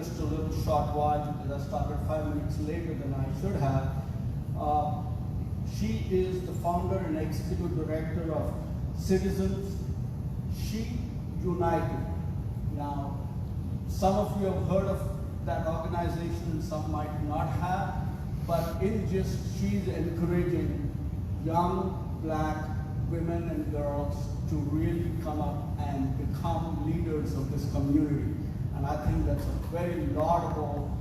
just a little short while because I started 5 minutes later than I should have. She is the founder and executive director of Citizens She United. Now, some of you have heard of that organization, some might not have, but in just she's encouraging young black women and girls to really come up and become leaders of this community. And I think that's a very laudable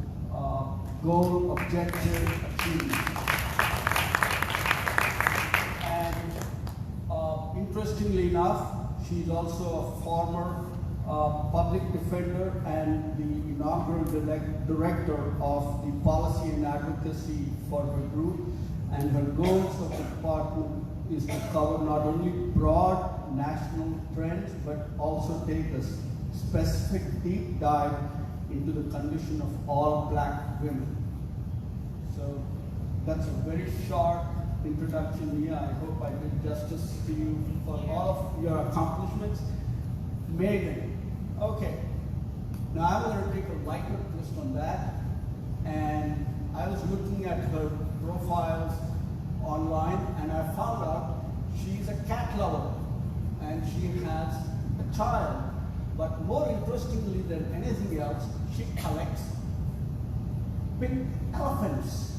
goal, objective, achievement. And interestingly enough, she's also a former public defender and the inaugural director of the policy and advocacy for her group. And her goals of the department is to cover not only broad national trends, but also take a specific deep dive into the condition of all black women. So that's a very short introduction here. I hope I did justice to you for all of your accomplishments. Megan. Okay. Now I'm going to take a lighter twist on that. And I was looking at her profiles online and I found out she's a cat lover and she has a child. But more interestingly than anything else, she collects big elephants.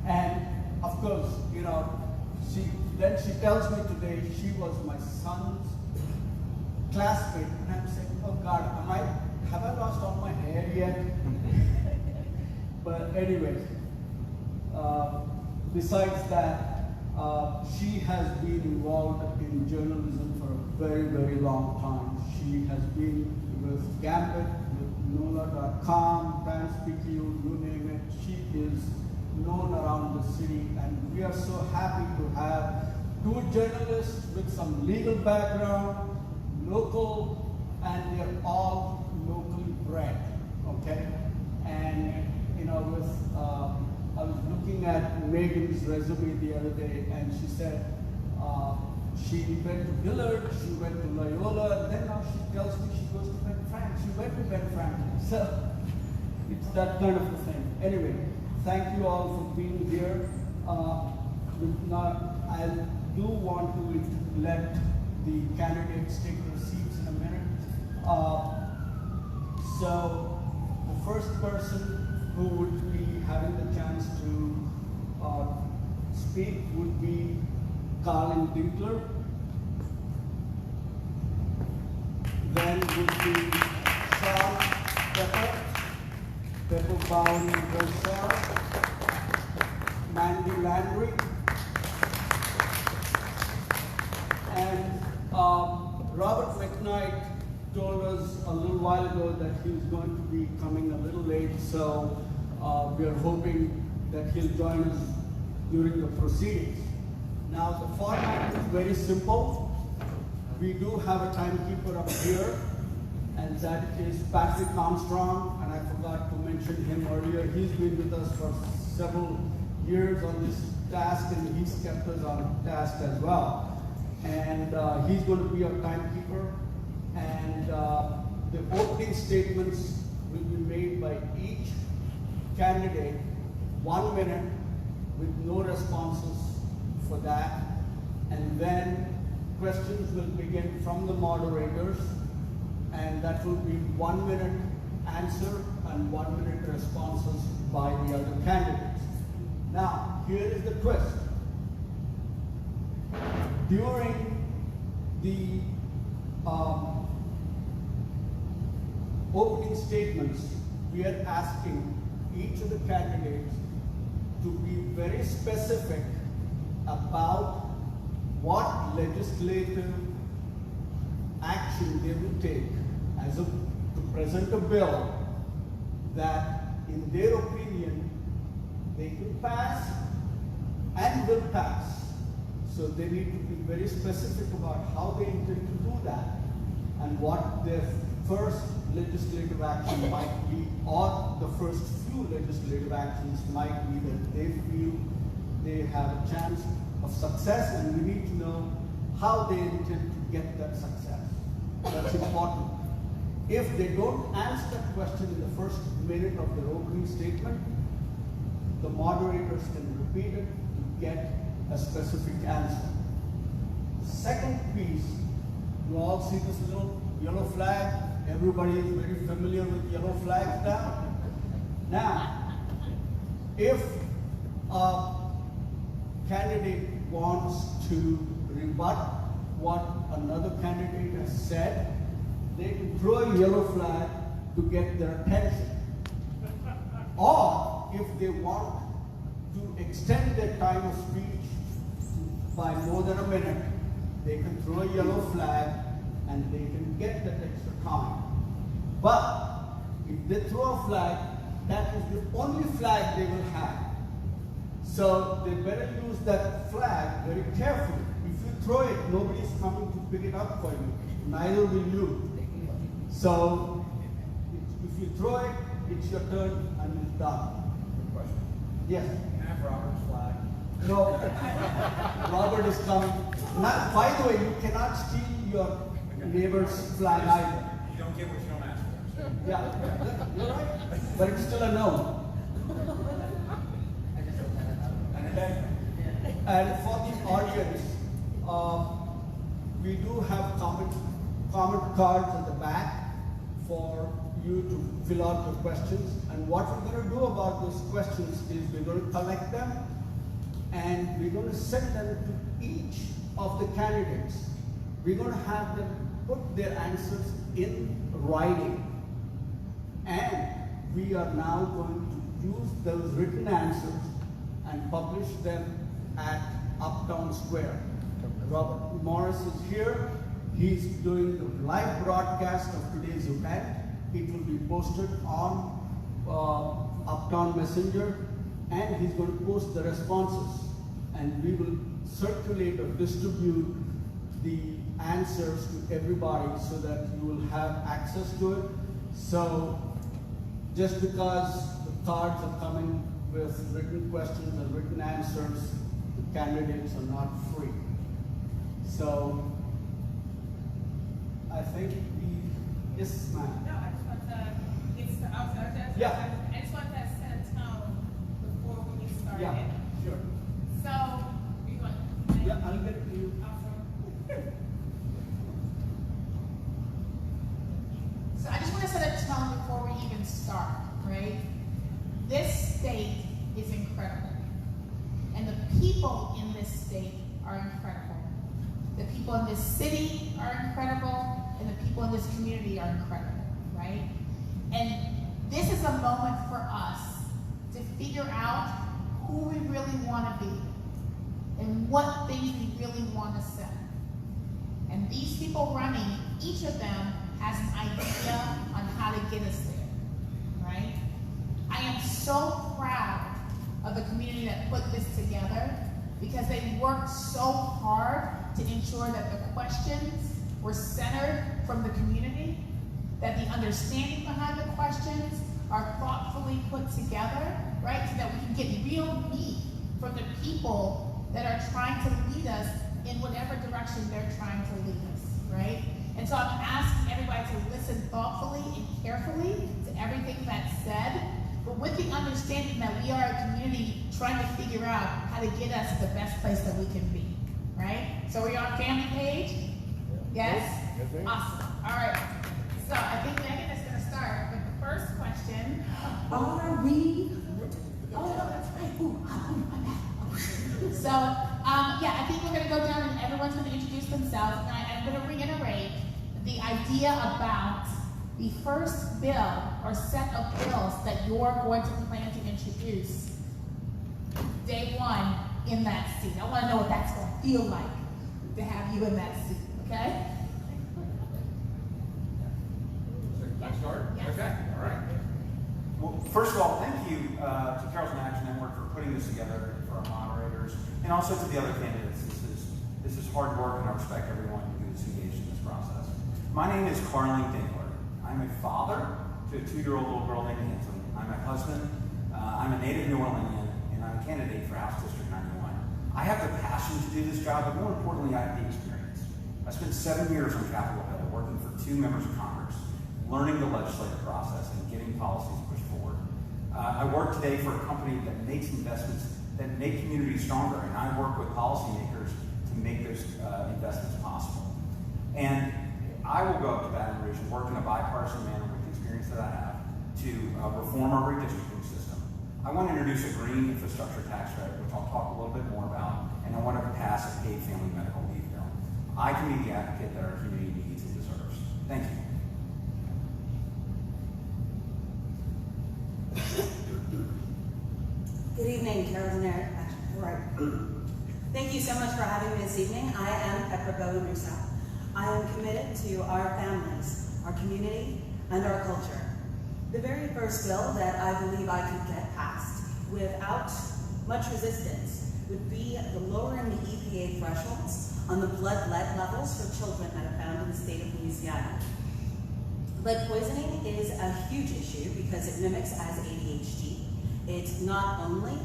And of course, you know, she tells me today she was my son's classmate, and I'm saying, oh God, have I lost all my hair yet? But anyway, besides that, she has been involved in journalism for a very, very long time. She has been with Gambit, with NOLA.com, Times PQ, you name it. She is known around the city, and we are so happy to have two journalists with some legal background, local, and they're all locally bred, okay? And, you know, I was looking at Megan's resume the other day, and she said she went to Dillard, she went to Loyola, and then now she tells me she goes to Ben Franklin. She went to Ben Franklin. So it's that kind of a thing. Anyway, thank you all for being here. Now, I do want to let the candidates take their seats in a minute. So the first person who would be having the chance to speak would be Carrollton Dinkler. Then would be Shawn, Bowen Roussel, Mandie, Landry, and Robert McKnight told us a little while ago that he was going to be coming a little late, so we are hoping that he'll join us during the proceedings. Now the format is very simple. We do have a timekeeper up here, and that is Patrick Armstrong, and I forgot to mention him earlier. He's been with us for several years on this task, and he's kept us on task as well. And he's going to be our timekeeper, and the opening statements will be made by each candidate, 1 minute, with no responses for that, and then questions will begin from the moderators, and that will be 1 minute answer and 1 minute responses by the other candidates. Now, here is the twist. During the opening statements, we are asking each of the candidates to be very specific about what legislative action they will take to present a bill that, in their opinion, they can pass and will pass. So they need to be very specific about how they intend to do that and what their first legislative action might be, or the first few legislative actions might be that they feel they have a chance of success, and we need to know how they intend to get that success. That's important. If they don't answer that question in the first minute of their opening statement, the moderators can repeat it to get a specific answer. Second piece, you all see this little yellow flag. Everybody is very familiar with yellow flags now. Now, if a candidate wants to rebut what another candidate has said, they can throw a yellow flag to get their attention. Or if they want to extend their time of speech by more than a minute, they can throw a yellow flag and they can get that extra time. But if they throw a flag, that is the only flag they will have. So they better use that flag very carefully. If you throw it, nobody is coming to pick it up for you. Neither will you. So if you throw it, it's your turn and it's done. Good question. Yes? Can I have Robert's flag? No. Robert is coming. Now, by the way, you cannot steal your neighbor's flag either. You don't get what you don't ask for. Yeah, you're right. But it's still a no. And for the audience, we do have comment cards at the back for you to fill out your questions. And what we're going to do about those questions is we're going to collect them and we're going to send them to each of the candidates. We're going to have them put their answers in writing. And we are now going to use those written answers and publish them at Uptown Square. Robert Morris is here. He's doing the live broadcast of today's event. It will be posted on Uptown Messenger, and he's going to post the responses. And we will circulate or distribute the answers to everybody so that you will have access to it. So just because the cards are coming with written questions and written answers, the candidates are not free. So I think yes, ma'am. No, I just want to get started. Yeah. I just want to set a tone before we get started. Yeah, sure. So, you want? Yeah, I'll get it to you. Awesome. So I just want to set a tone before we even start, right? This state is incredible. And the people in this state are incredible. The people in this city are incredible, and the people in this community are incredible, right? And this is a moment for us to figure out who we really want to be and what things we really want to say. And these people running, each of them has an idea on how to get us there, right? I am so proud of the community that put this together because they worked so hard to ensure that the questions were centered from the community, that the understanding behind the questions are thoughtfully put together, right? So that we can get real meat from the people that are trying to lead us in whatever direction they're trying to lead us, right? And so I'm asking everybody to listen thoughtfully and carefully to everything that's said, but with the understanding that we are a community trying to figure out how to get us to the best place that we can be, right? So are you on family page? Yes? Yes, Awesome. All right. So I think Megan is going to start with the first question. Are we? Oh, no, that's right. Ooh, my bad. So, yeah, I think we're going to go down and everyone's going to introduce themselves. And I'm going to reiterate the idea about the first bill or set of bills that you're going to plan to introduce day one in that seat. I want to know what that's going to feel like to have you in that seat, okay? Can I start? Yes. Okay, all right. Well, first of all, thank you to Carrollton Area Network for putting this together, for our moderators, and also to the other candidates. This is hard work, and I respect everyone who is engaged in this process. My name is Dinkler. I'm a father to a 2-year-old little girl named Anthony. I'm a husband. I'm a native New Orleanian, and I'm a candidate for House District 91. I have the passion to do this job, but more importantly, I have the experience. I spent 7 years on Capitol Hill working for 2 members of Congress, learning the legislative process and getting policies pushed forward. I work today for a company that makes investments that make communities stronger, and I work with policymakers to make those investments possible. And I will go up to Baton Rouge and work in a bipartisan manner with the experience that I have to reform our redistricting system. I want to introduce a green infrastructure tax credit, which I'll talk a little bit more about, and I want to pass a paid family medical leave bill. I can be the advocate that our community needs and deserves. Thank you. Good evening, Carrollton Area. Thank you so much for having me this evening. I am Bowen Roussel. I am committed to our families, our community, and our culture. The very first bill that I believe I could get passed without much resistance would be the lowering the EPA thresholds on the blood lead levels for children that are found in the state of Louisiana. Lead poisoning is a huge issue because it mimics as ADHD. It not only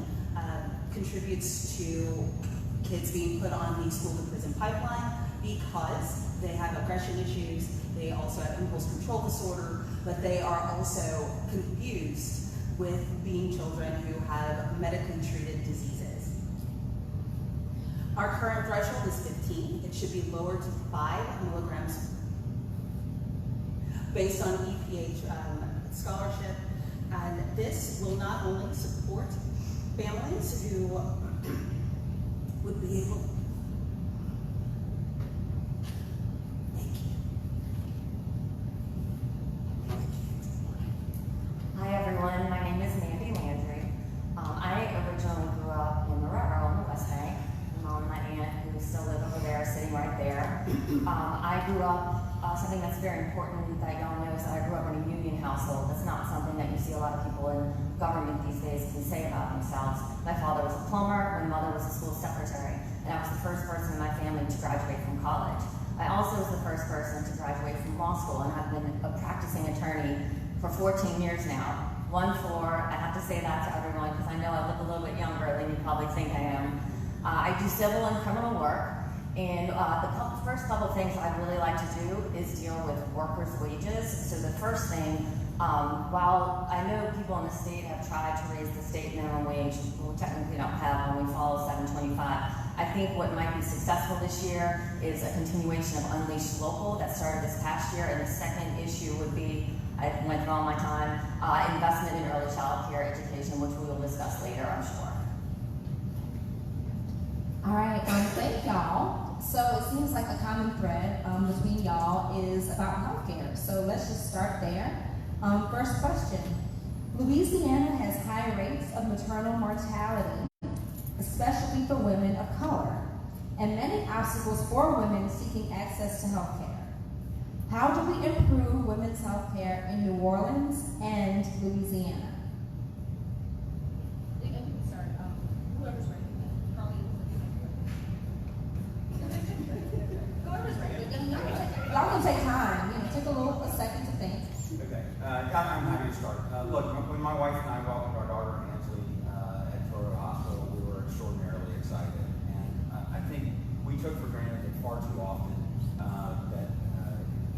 contributes to kids being put on the school to prison pipeline because they have aggression issues, they also have impulse control disorder, but they are also confused with being children who have medically treated diseases. Our current threshold is 15. It should be lowered to 5 milligrams based on EPA scholarship. And this will not only support families who would be able. Thank you. Hi everyone, my name is Mandie, Landry. I originally grew up in Marrero on the West Bank. My mom and my aunt, who still live over there, sitting right there. I grew up, something that's very important that y'all know is that I grew up in a union household. That's not something that you see a lot of people in government these days can say about themselves. My father was a plumber, my mother was a school secretary, and I was the first person in my family to graduate from college. I also was the first person to graduate from law school, and I've been a practicing attorney for 14 years now. One for, I have to say that to everyone because I know I look a little bit younger than you probably think I am. I do civil and criminal work, and the first couple of things I'd really like to do is deal with workers' wages. So the first thing, while I know people in the state have tried to raise the state minimum wage, we technically don't have when we follow 725. I think what might be successful this year is a continuation of Unleashed Local that started this past year, and the second issue would be, I went through all my time, investment in early child care education, which we will discuss later, I'm sure. All right, thank y'all. So it seems like a common thread between y'all is about healthcare. So let's just start there. First question. Louisiana has high rates of maternal mortality, especially for women of color, and many obstacles for women seeking access to healthcare. How do we improve women's healthcare in New Orleans and Louisiana? Whoever's ready. Y'all can take time, take a second to think. Okay, I'm happy to start. Look, when my wife and I welcomed our daughter Ansley at Florida Hospital, we were extraordinarily excited. And I think we took for granted that far too often that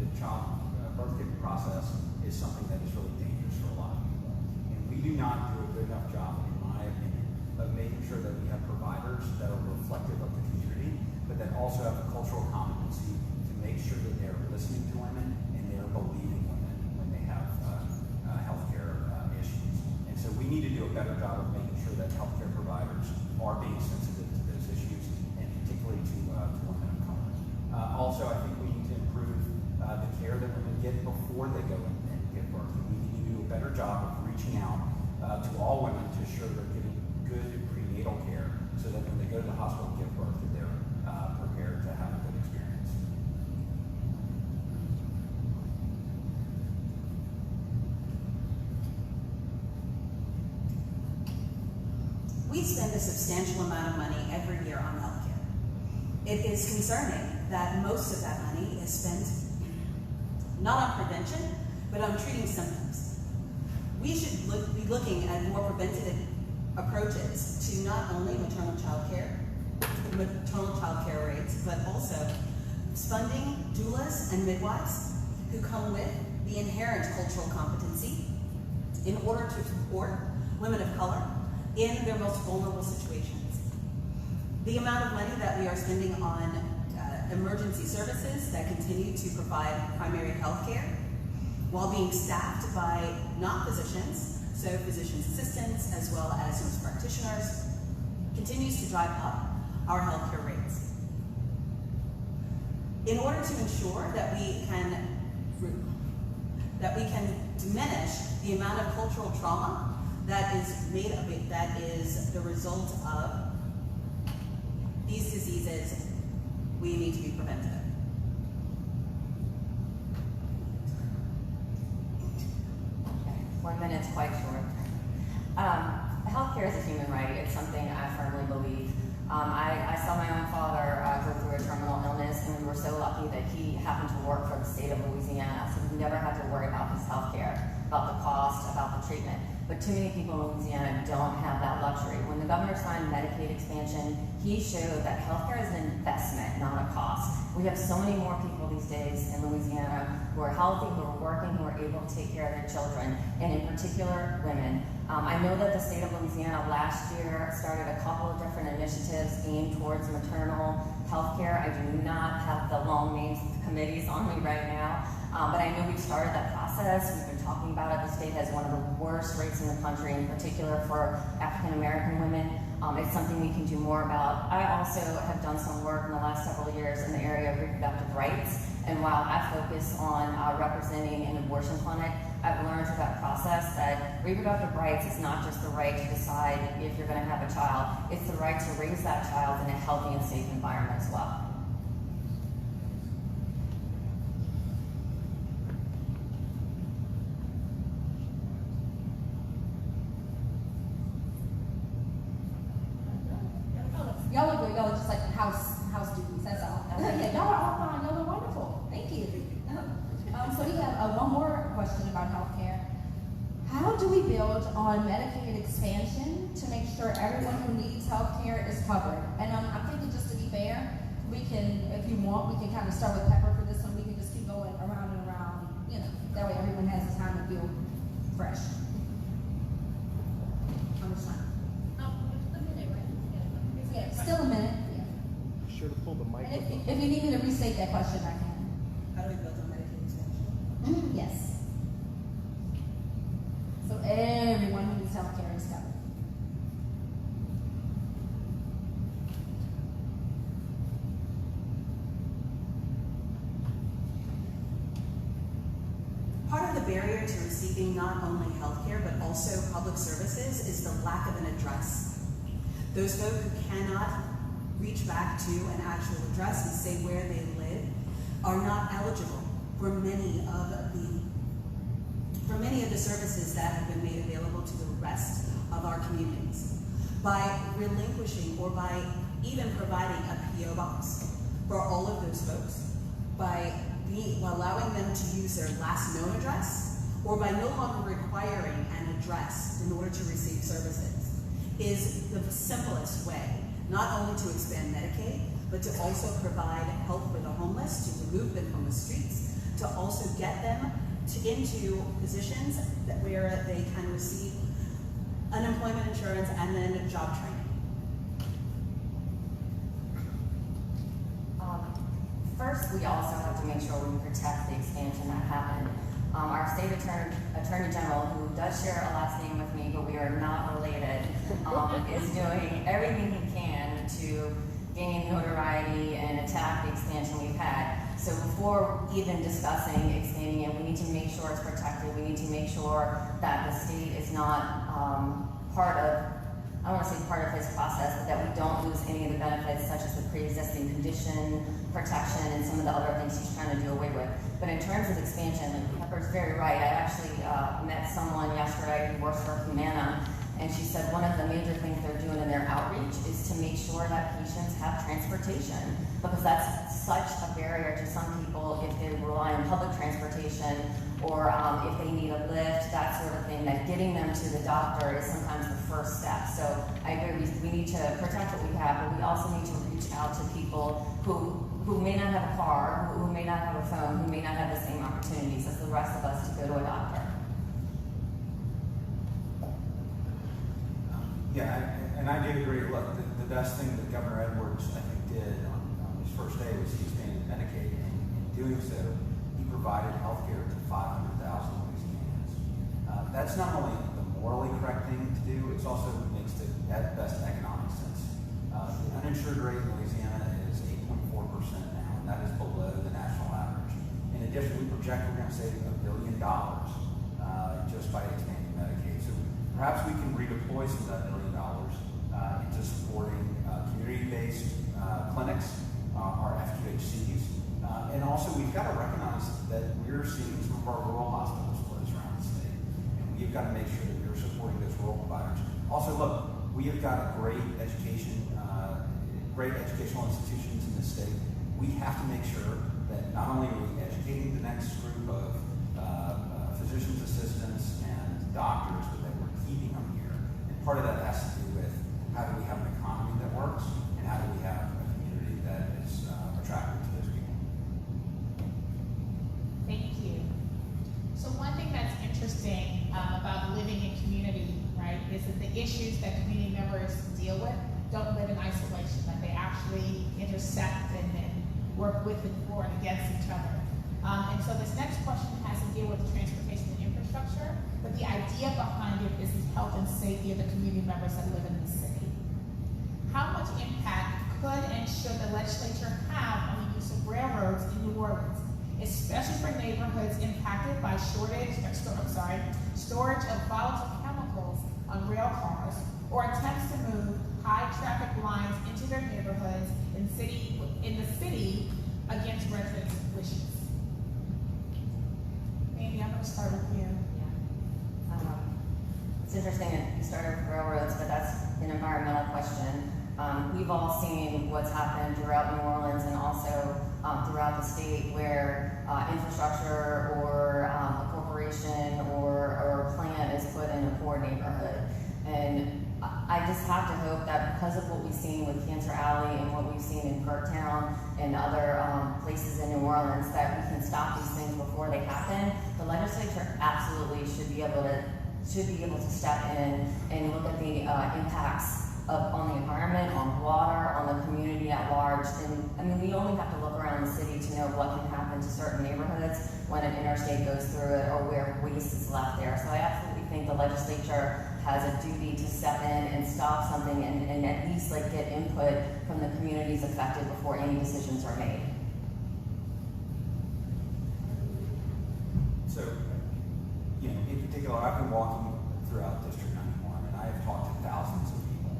the child birth-giving process is something that is really dangerous for a lot of people. And we do not do a good enough job, in my opinion, of making sure that we have providers that are reflective of the community, but that also have the cultural competency to make sure that they're listening to women and they're believing women when they have healthcare issues. And so we need to do a better job of making sure that healthcare providers are being sensitive to those issues, and particularly to women of color. Also, I think we need to improve the care that women get before they go and give birth. And we need to do a better job of reaching out to all women to ensure they're getting good prenatal care so that when they go to the hospital and give birth, that they're prepared to have a good experience. We spend a substantial amount of money every year on healthcare. It is concerning that most of that money is spent not on prevention, but on treating symptoms. We should be looking at more preventative approaches to not only maternal child care rates, but also funding doulas and midwives who come with the inherent cultural competency in order to support women of color in their most vulnerable situations. The amount of money that we are spending on emergency services that continue to provide primary health care while being staffed by not physicians, so physician's assistants as well as nurse practitioners, continues to drive up our healthcare rates. In order to ensure that we can diminish the amount of cultural trauma that is the result of these diseases, we need to be preventative. Okay, 1 minute's quite short. Healthcare is a human right. It's something I firmly believe. I saw my own father go through a terminal illness, and we were so lucky that he happened to work for the state of Louisiana, so we never had to worry about his health care, about the cost, about the treatment. But too many people in Louisiana don't have that luxury. When the governor signed Medicaid expansion, he showed that healthcare is an investment, not a cost. We have so many more people these days in Louisiana who are healthy, who are working, who are able to take care of their children, and in particular, women. I know that the state of Louisiana last year started a couple of different initiatives aimed towards maternal health care. I do not have the long names of the committees on me right now, but I know we've started that process. We've been talking about it. The state has one of the worst rates in the country, in particular for African American women. It's something we can do more about. I also have done some work in the last several years in the area of reproductive rights, and while I focus on representing an abortion clinic, I've learned through that process that reproductive rights is not just the right to decide if you're going to have a child, it's the right to raise that child in a healthy and safe environment as well. Y'all are just like house duties, that's all. Yeah, y'all are all fine, y'all are wonderful. Thank you. So we have one more question about healthcare. How do we build on Medicaid expansion to make sure everyone who needs healthcare is covered? And I'm thinking, just to be fair, we can, if you want, we can kind of start with Pepper for this one. We can just keep going around and around, you know, that way everyone has the time to feel fresh. How much time? A minute, right? Yeah, still a minute. Yeah. Be sure to pull the mic. And if you need me to restate that question, I can. How do we build on Medicaid expansion? Yes. So everyone who needs health care is covered. Part of the barrier to receiving not only healthcare but also public services is the lack of an address. Those folks who cannot reach back to an actual address and say where they live are not eligible for many of the services that have been made available to the rest of our communities. By relinquishing or by even providing a P.O. box for all of those folks, by allowing them to use their last known address, or by no longer requiring an address in order to receive services, is the simplest way, not only to expand Medicaid, but to also provide help for the homeless, to remove them from the streets, to also get them into positions where they can receive unemployment insurance and then job training. First, we also have to make sure we protect the expansion that happened. Our state attorney general, who does share a last name with me, but we are not related, is doing everything he can to gain notoriety and attack the expansion we've had. So before even discussing expanding it, we need to make sure it's protected. We need to make sure that the state is not part of, I don't want to say part of his process, but that we don't lose any of the benefits, such as the pre-existing condition protection and some of the other things he's trying to do away with. But in terms of expansion, like Pepper's very right. I actually met someone yesterday who works for Humana, and she said one of the major things they're doing in their outreach is to make sure that patients have transportation, because that's such a barrier to some people if they rely on public transportation or if they need a lift, that sort of thing, that getting them to the doctor is sometimes the first step. So I agree, we need to protect what we have, but we also need to reach out to people who who may not have a car, who may not have a phone, who may not have the same opportunities as the rest of us to go to a doctor. And I do agree. Look, the best thing that Governor Edwards, I think, did on his first day was he expanded Medicaid, and in doing so, he provided health care to 500,000 Louisianians. That's not only the morally correct thing to do, it also makes the best economic sense. The uninsured rate in Louisiana is 8.4% now, and that is below the national average. In addition, we project we're going to save $1 billion just by expanding Medicaid. So perhaps we can redeploy some of that $1 billion into supporting community-based clinics, our FQHCs, and also we've got to recognize that we're seeing some of our rural hospitals close around the state, and we've got to make sure that we're supporting those rural providers. Also, look, we have got great educational institutions in this state. We have to make sure that not only are we educating the next group of physicians assistants and doctors, but that we're keeping them here. And part of that has to do with how do we have an economy that works, and how do we have a community that is attractive to those people. Thank you. So one thing that's interesting about living in community, right, is that the issues that community members deal with don't live in isolation, that they actually intersect and work with and for and against each other. And so this next question has to deal with transportation and infrastructure, but the idea behind it is the health and safety of the community members that live in the city. How much impact could and should the legislature have on the use of railroads in New Orleans, especially for neighborhoods impacted by storage of volatile chemicals on rail cars, or attempts to move high traffic lines into their neighborhoods in the city against residents' wishes? Mandie, I'm going to start with you. It's interesting that you started with railroads, but that's an environmental question. We've all seen what's happened throughout New Orleans and also throughout the state where infrastructure or a corporation or a plant is put in a poor neighborhood. And I just have to hope that because of what we've seen with Cancer Alley and what we've seen in Parktown and other places in New Orleans, that we can stop these things before they happen. The legislature absolutely should be able to step in and look at the impacts on the environment, on water, on the community at large. And I mean, we only have to look around the city to know what can happen to certain neighborhoods when an interstate goes through it or where waste is left there. So I absolutely think the legislature has a duty to step in and stop something and at least get input from the communities affected before any decisions are made. So, in particular, I've been walking throughout District 91, and I have talked to thousands of people.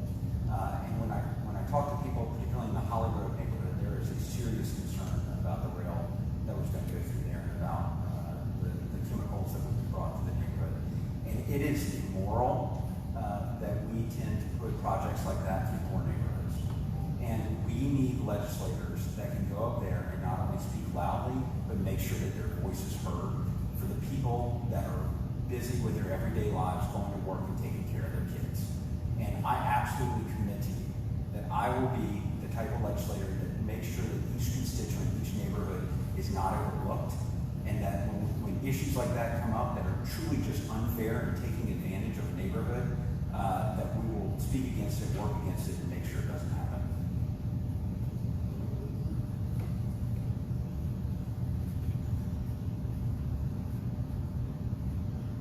And when I talk to people, particularly in the Holly Road neighborhood, there is a serious concern about the rail that was going to go through there and about the chemicals that would be brought to the neighborhood. And it is immoral that we tend to put projects like that through poor neighborhoods. And we need legislators that can go up there and not only speak loudly, but make sure that their voice is heard for the people that are busy with their everyday lives, going to work and taking care of their kids. And I absolutely commit to you that I will be the type of legislator that makes sure that each constituent, each neighborhood is not overlooked, and that when issues like that come up that are truly just unfair and taking advantage of a neighborhood, that we will speak against it, work against it, and make sure it doesn't happen.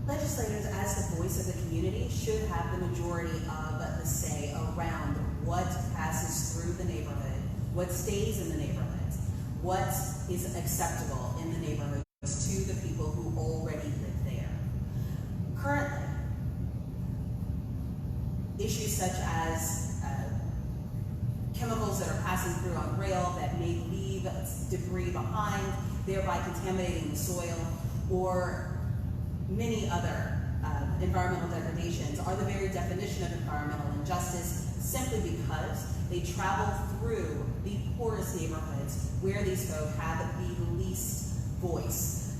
Legislators, as the voice of the community, should have the majority of the say around what passes through the neighborhood, what stays in the neighborhoods, what is acceptable in the neighborhoods to the people who already live there. Currently, issues such as chemicals that are passing through on rail that may leave debris behind, thereby contaminating the soil, or many other environmental degradations are the very definition of environmental injustice, simply because they travel through the poorest neighborhoods where these folk have the least voice.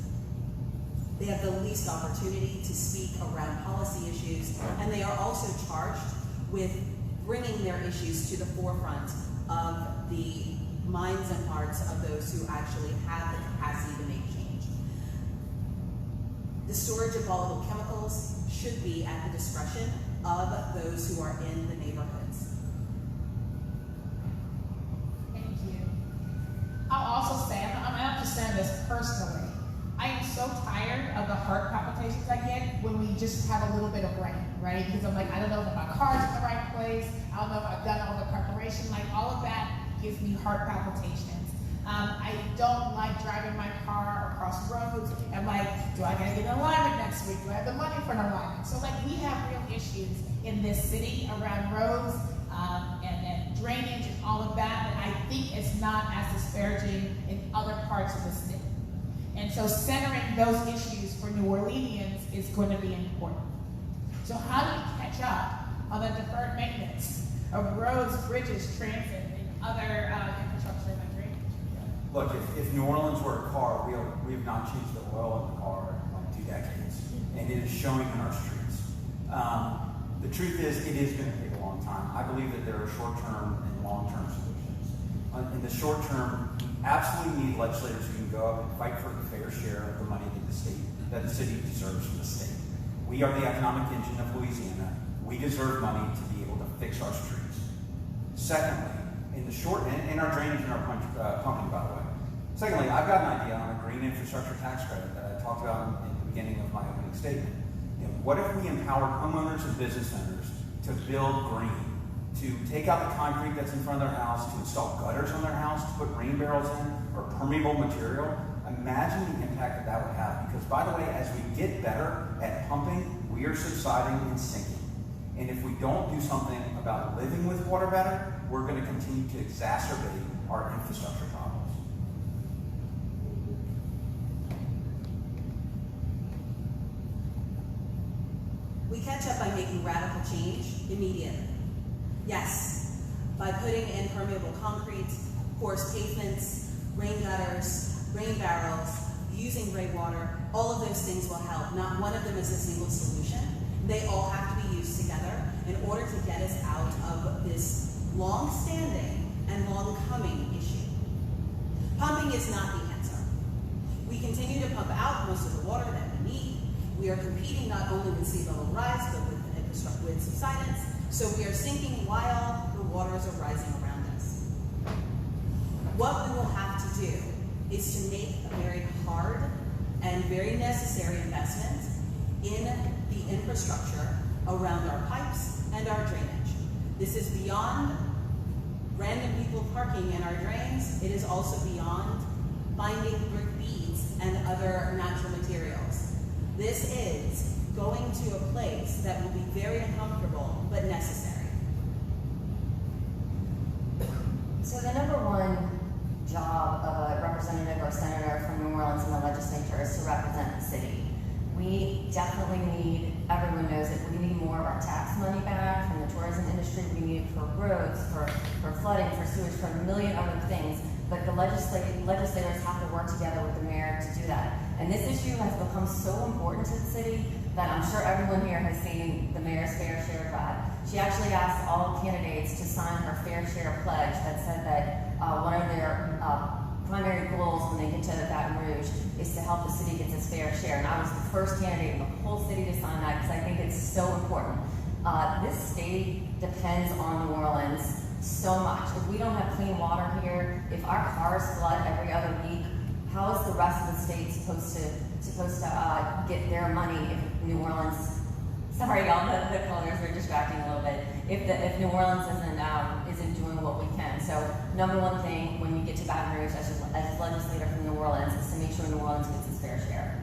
They have the least opportunity to speak around policy issues, and they are also charged with bringing their issues to the forefront of the minds and hearts of those who actually have the capacity to make change. The storage of volatile chemicals should be at the discretion of those who are in the neighborhoods. Thank you. I'll also say, I'm just saying this personally. I am so tired of the heart palpitations I get when we just have a little bit of rain, right? Because I'm like, I don't know if my car's in the right place. I don't know if I've done all the preparation. Like, all of that gives me heart palpitations. I don't like driving my car across roads. I'm like, do I gotta get an alignment next week? Do I have the money for an alignment? So like, we have real issues in this city around roads and drainage and all of that. And I think it's not as disparaging in other parts of the city. And so centering those issues for New Orleanians is going to be important. So how do we catch up on the deferred maintenance of roads, bridges, transit, and other infrastructure like drainage? Look, if New Orleans were a car, we have not changed the oil in the car in like 2 decades, and it is showing in our streets. The truth is, it is going to take a long time. I believe that there are short-term and long-term solutions. In the short term, we absolutely need legislators who can go up and fight for a fair share of the money that the city deserves from the state. We are the economic engine of Louisiana. We deserve money to be able to fix our streets. Secondly, in the short, and our drainage and our pumping, by the way. Secondly, I've got an idea on a green infrastructure tax credit that I talked about in the beginning of my opening statement. What if we empowered homeowners and business owners to build green, to take out the concrete that's in front of their house, to install gutters on their house, to put rain barrels in, or permeable material? Imagine the impact that would have. Because, by the way, as we get better at pumping, we are subsiding and sinking. And if we don't do something about living with water better, we're going to continue to exacerbate our infrastructure problems. We catch up by making radical change immediately. Yes, by putting in permeable concrete, porous pavements, rain gutters, rain barrels, using rainwater, all of those things will help. Not one of them is a single solution. They all have to be used together in order to get us out of this long-standing and long-coming issue. Pumping is not the answer. We continue to pump out most of the water that we need. We are competing not only with sea level rise, but with subsidence. So we are sinking while the waters are rising around us. What we will have to do is to make a very hard and very necessary investment in the infrastructure around our pipes and our drainage. This is beyond random people parking in our drains. It is also beyond finding brick beads and other natural materials. This is going to a place that will be very uncomfortable but necessary. So the number one job of a representative or senator from New Orleans in the legislature is to represent the city. We definitely need, everyone knows it, we need more of our tax money back from the tourism industry. We need it for roads, for flooding, for sewage, for a million other things. But the legislators have to work together with the mayor to do that. And this issue has become so important to the city that I'm sure everyone here has seen the mayor's fair share drive. She actually asked all candidates to sign her fair share pledge that said that one of their primary goals when they get to Baton Rouge is to help the city get its fair share. And I was the first candidate in the whole city to sign that because I think it's so important. This state depends on New Orleans so much. If we don't have clean water here, if our cars flood every other week, how is the rest of the state supposed to get their money if New Orleans? Sorry, y'all, the colors are distracting a little bit. If New Orleans isn't doing what we can, so number one thing when you get to Baton Rouge as a legislator from New Orleans is to make sure New Orleans gets its fair share.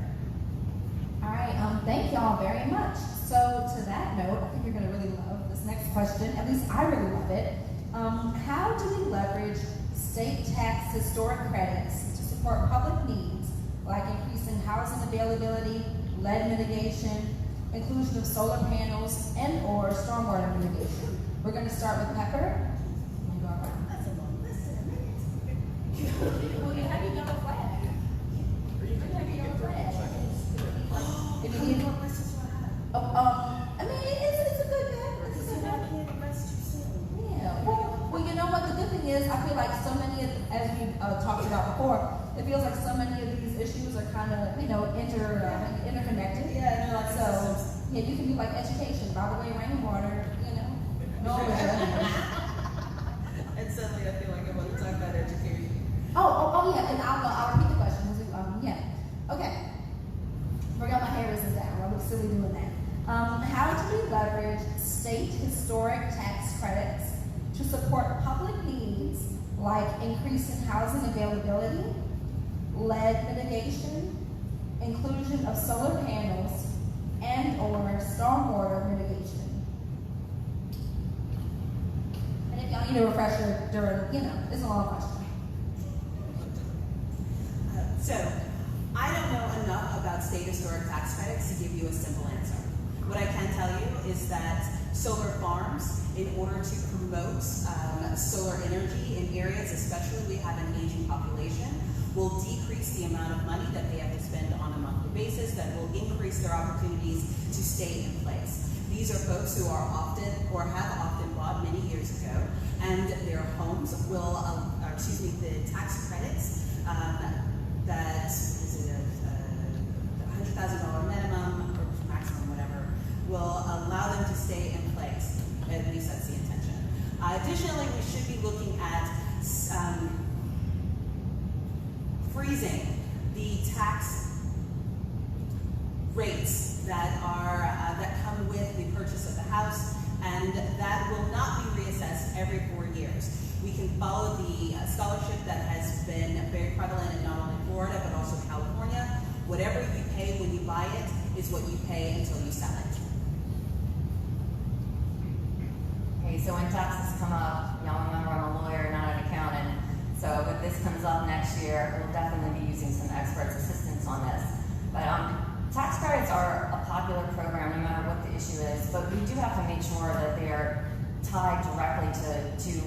All right, thank y'all very much. So to that note, I think you're going to really love this next question. At least I really love it. How do we leverage state tax historic credits to support public needs like increasing housing availability, lead mitigation, inclusion of solar panels, and/or stormwater mitigation? We're going to start with Pepper. That's a long list in a minute. Well, you have your yellow flag. You have your yellow flag. If you need, What list is what I have? I mean, it's a good backlist. It's a good. Yeah. Well, you know what? The good thing is, I feel like so many, as it feels like so many of these issues are kind of, interconnected. Yeah, no, like So, yeah, you can do like education, by the way, rainwater, no And suddenly I feel like I want to talk about education. Oh, yeah, and I'll repeat the question. Okay. Bring out my hairs down. I look silly doing that. How do we leverage state historic tax credits to support public needs like increasing housing availability, lead mitigation, inclusion of solar panels, and/or stormwater mitigation? And if y'all need a refresher during, it's a long question. So, I don't know enough about state historic tax credits to give you a simple answer. What I can tell you is that solar farms, in order to promote solar energy in areas, especially we have an aging population, will decrease the amount of money that they have to spend on a monthly basis, that will increase their opportunities to stay in place. These are folks who are often, or have often bought many years ago, and their homes will, the tax credits that is it a $100,000 minimum or maximum, whatever, will allow them to stay in place. At least that's the intention. Additionally, we should be looking at freezing the tax rates that are that come with the purchase of the house, and that will not be reassessed every 4 years. We can follow the scholarship that has been very prevalent in not only Florida but also California. Whatever you pay when you buy it is what you pay until you sell it. Okay, so when taxes come up, y'all remember I'm a lawyer, not an accountant. So if this comes up next year, we'll definitely be using some experts' assistance on this. But tax credits are a popular program no matter what the issue is, but we do have to make sure that they're tied directly to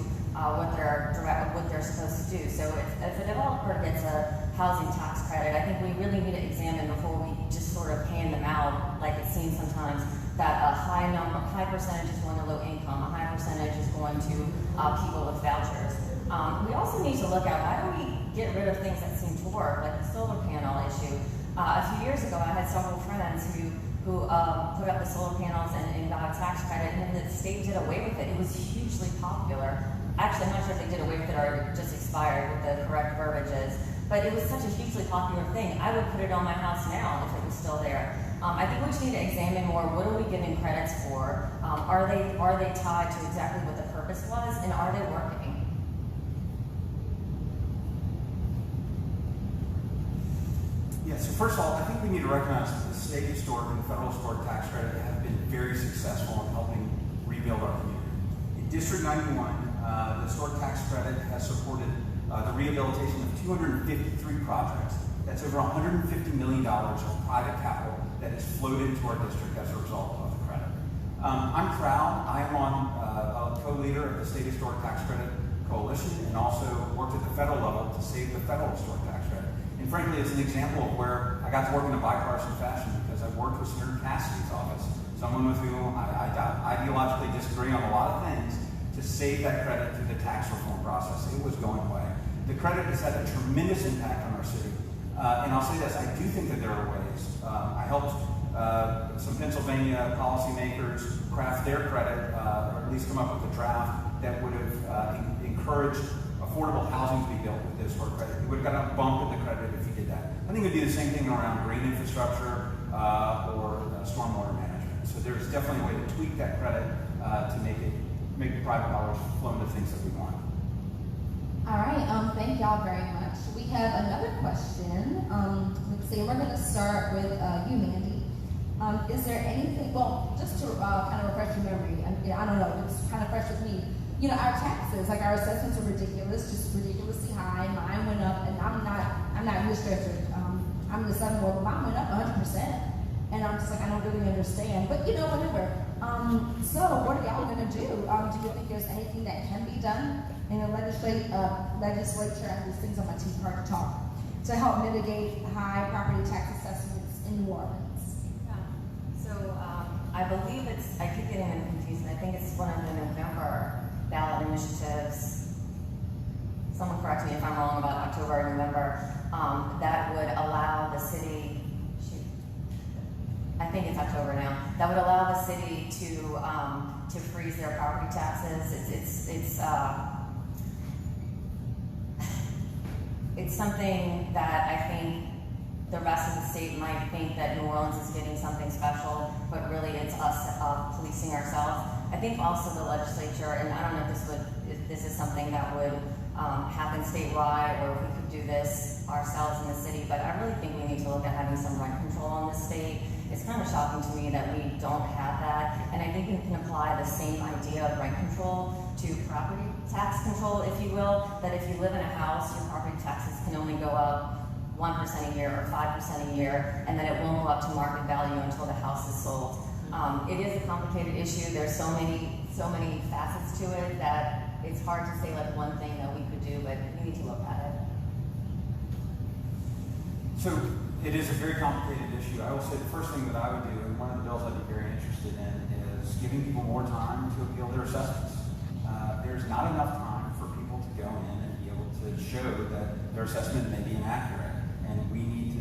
what they're supposed to do. So if a developer gets a housing tax credit, I think we really need to examine before we just sort of hand them out, like it seems sometimes, that a high percentage is going to low income, a high percentage is going to people with vouchers. We also need to look at why don't we get rid of things that seem to work, like the solar panel issue. A few years ago, I had several friends who put up the solar panels and got a tax credit, and then the state did away with it. It was hugely popular. Actually, I'm not sure if they did away with it or it just expired with the correct verbiages, but it was such a hugely popular thing. I would put it on my house now if it was still there. I think we just need to examine more, what are we giving credits for? Are they tied to exactly what the purpose was, and are they working? Yeah, so first of all, I think we need to recognize that the state historic and the federal historic tax credit have been very successful in helping rebuild our community. In District 91, the historic tax credit has supported the rehabilitation of 253 projects. That's over $150 million of private capital that has flowed into our district as a result of the credit. I'm proud. I am on a co-leader of the State Historic Tax Credit Coalition and also worked at the federal level to save the federal historic tax credit. And frankly, it's an example of where I got to work in a bipartisan fashion because I worked with Senator Cassidy's office, someone with whom I ideologically disagree on a lot of things, to save that credit through the tax reform process. It was going away. The credit has had a tremendous impact on our city. And I'll say this, I do think that there are ways. I helped some Pennsylvania policymakers craft their credit, or at least come up with a draft that would have encouraged affordable housing to be built with this historic credit. You would have gotten a bump in the credit if you did that. I think it would do the same thing around green infrastructure or stormwater management. So there's definitely a way to tweak that credit to make the private dollars flow into things that we want. All right, thank y'all very much. We have another question. Let's see, we're gonna start with you, Mandie. Is there anything, well, just to kind of refresh your memory, I don't know, it's kind of fresh with me. You know, our taxes, like our assessments are ridiculous, just ridiculously high. Mine went up, and I'm not really stretched. I'm in the Southern world, but mine went up 100%. And I'm just like, I don't really understand, but you know, whatever. So what are y'all gonna do? Do you think there's anything that can be done in the legislature, and these things on my teeth hard to talk, to help mitigate high property tax assessments in New Orleans? Yeah. So I believe I keep getting them confused, and I think it's one of the November ballot initiatives. Someone correct me if I'm wrong about October or November. that would allow the city, I think it's October now, that would allow the city to freeze their property taxes. It's something that I think the rest of the state might think that New Orleans is getting something special, but really it's us policing ourselves. I think also the legislature, and I don't know if this is something that would happen statewide or if we could do this ourselves in the city, but I really think we need to look at having some rent control in the state. It's kind of shocking to me that we don't have that, and I think we can apply the same idea of rent control to property tax control, if you will, that if you live in a house, your property taxes can only go up 1% a year or 5% a year, and then it won't go up to market value until the house is sold. It is a complicated issue. There's so many facets to it that it's hard to say like one thing that we could do, but we need to look at it. So it is a very complicated issue. I will say the first thing that I would do, and one of the bills I'd be very interested in, is giving people more time to appeal their assessments. There's not enough time for people to go in and be able to show that their assessment may be inaccurate, and we need to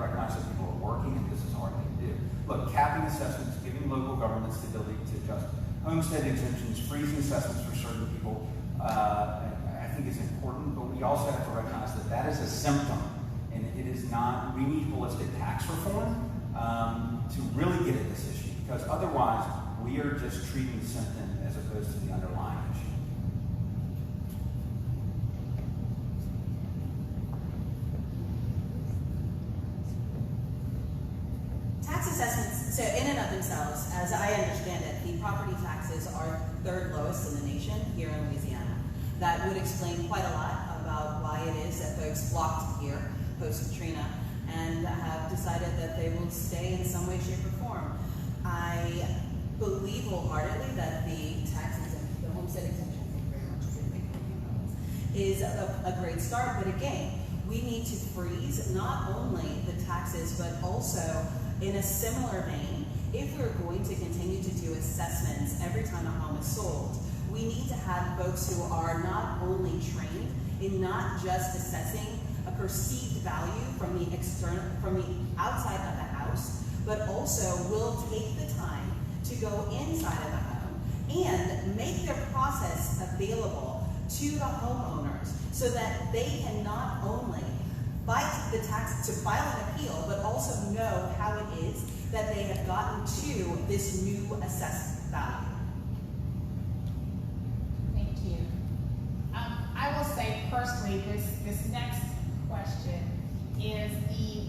recognize that people are working, and this is a hard thing to do. Look, capping assessments, giving local governments the ability to adjust homestead exemptions, freezing assessments for certain people, I think is important, but we also have to recognize that that is a symptom, and it is not. We need holistic tax reform to really get at this issue, because otherwise we are just treating the symptom as opposed to the underlying issue. Tax assessments, so in and of themselves, as I understand it, the property taxes are third lowest in the nation here in Louisiana. That would explain quite a lot about why it is that folks flocked here post-Katrina and have decided that they will stay in some way, shape, or form. I believe wholeheartedly that the homestead exemption, thank you very much, is a great start, but again, we need to freeze not only the taxes, but also in a similar vein, if we're going to continue to do assessments every time a home is sold, we need to have folks who are not only trained in not just assessing a perceived value from the outside of the house, but also will take the time to go inside of the home and make their process available to the homeowners so that they can not only fight the tax to file an appeal, but also know how it is that they have gotten to this new assessed value. Thank you. I will say personally, this next question is the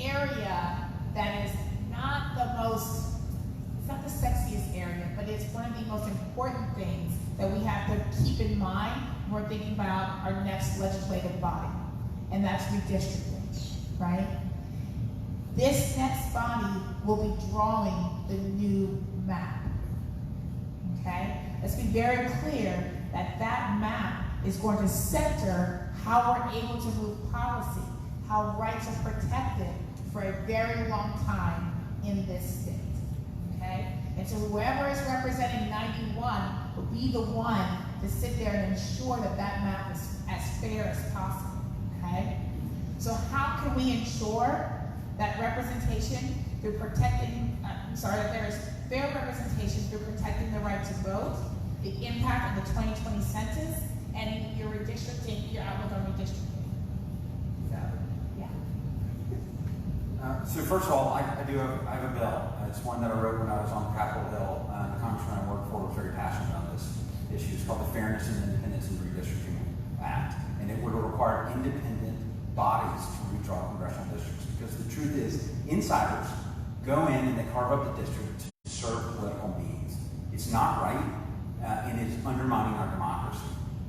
area that is not the most, it's not the sexiest area, but it's one of the most important things that we have to keep in mind when we're thinking about our next legislative body, and that's redistricting, right? This next body will be drawing the new map, okay? Let's be very clear that that map is going to center how we're able to move policy, how rights are protected for a very long time in this state, okay? And so whoever is representing 91 will be the one to sit there and ensure that that map is as fair as possible, okay? So how can we ensure that representation through protecting, that there is fair representation through protecting the right to vote, the impact of the 2020 census, and your redistricting, your outlook on redistricting? So, yeah. So first of all, I have a bill. It's one that I wrote when I was on Capitol Hill. The congressman I worked for was very passionate about this issue. It's called the Fairness and Independence in Redistricting Act, and it would require independent bodies to redraw congressional districts, because the truth is, insiders go in and they carve up the district to serve political means. It's not right, and it's undermining our democracy.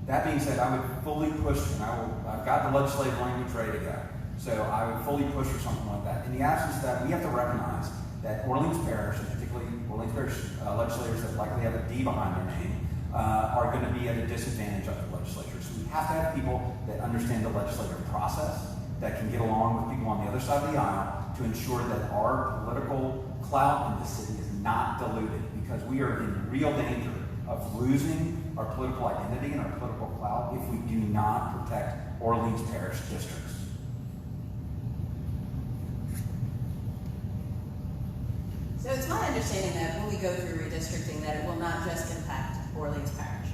That being said, I would fully push, and I've got the legislative language ready to go, so I would fully push for something like that. In the absence of that, we have to recognize that Orleans Parish, and particularly Orleans Parish legislators that likely have a D behind their name, are going to be at a disadvantage of the legislature. So we have to have people that understand the legislative process, that can get along with people on the other side of the aisle to ensure that our political clout in the city is not diluted, because we are in real danger of losing our political identity and our political clout if we do not protect Orleans Parish districts. So it's my understanding that when we go through redistricting that it will not just impact Orleans Parish.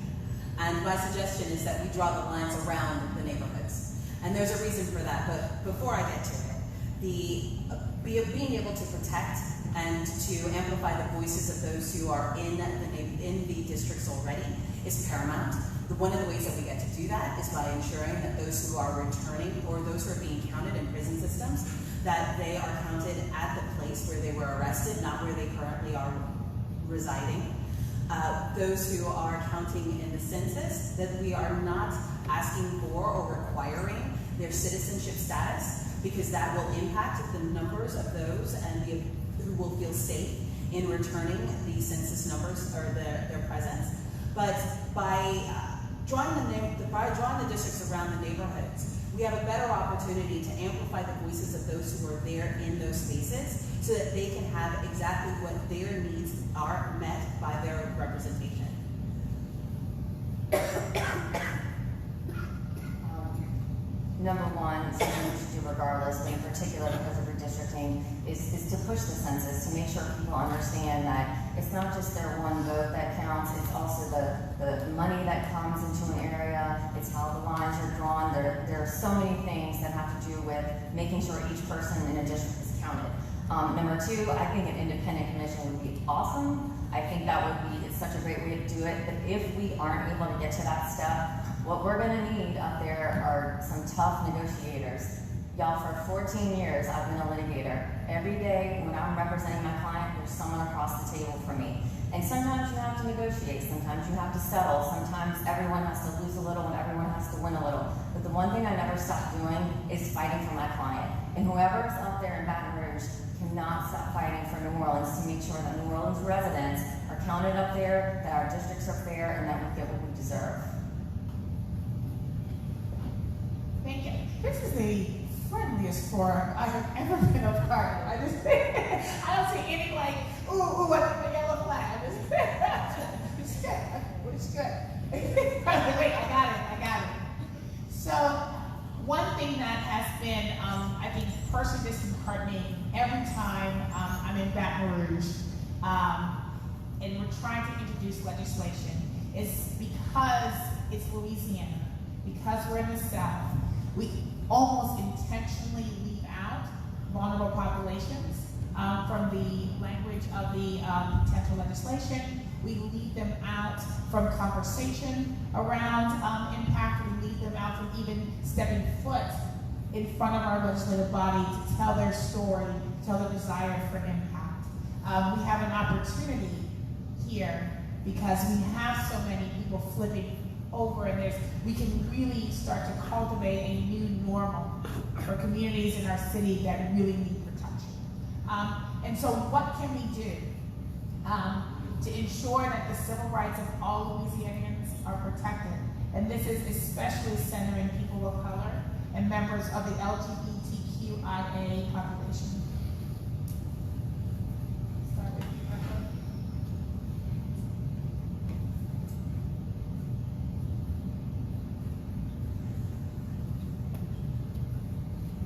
And my suggestion is that we draw the lines around the neighborhoods. And there's a reason for that, but before I get to it, being able to protect and to amplify the voices of those who are in the districts already is paramount. One of the ways that we get to do that is by ensuring that those who are returning or those who are being counted in prison systems, that they are counted at the place where they were arrested, not where they currently are residing. Those who are counting in the census, that we are not asking for or requiring their citizenship status, because that will impact the numbers of those and who will feel safe in returning the census numbers or their presence. But by drawing the districts around the neighborhoods, we have a better opportunity to amplify the voices of those who are there in those spaces so that they can have exactly what their needs are met by their representation. Number one, something we should do regardless, but in particular because of redistricting, is to push the census, to make sure people understand that it's not just their one vote that counts, it's also the money that comes into an area, it's how the lines are drawn. There are so many things that have to do with making sure each person in a district is counted. Number two, I think an independent commission would be awesome. I think that would be such a great way to do it, but if we aren't able to get to that step, what we're gonna need up there are some tough negotiators. Y'all, for 14 years, I've been a litigator. Every day when I'm representing my client, there's someone across the table for me. And sometimes you have to negotiate, sometimes you have to settle, sometimes everyone has to lose a little and everyone has to win a little. But the one thing I never stop doing is fighting for my client. And whoever's up there in Baton Rouge cannot stop fighting for New Orleans to make sure that New Orleans residents are counted up there, that our districts are fair, and that we get what we deserve. Thank you. This is the friendliest forum I have ever been a part of. I don't see any like, ooh, what's the yellow flag? It's good. It's good. Wait, I got it. So, one thing that has been, I think, personally disheartening every time I'm in Baton Rouge, and we're trying to introduce legislation, is because it's Louisiana, because we're in the South, we almost intentionally leave out vulnerable populations from the language of the potential legislation. We leave them out from conversation around impact. We leave them out from even stepping foot in front of our legislative body to tell their story, tell their desire for impact. We have an opportunity here because we have so many people flipping over, and we can really start to cultivate a new normal for communities in our city that really need protection. And so what can we do to ensure that the civil rights of all Louisianians are protected? And this is especially centering people of color and members of the LGBTQIA population. Start with you, Martha.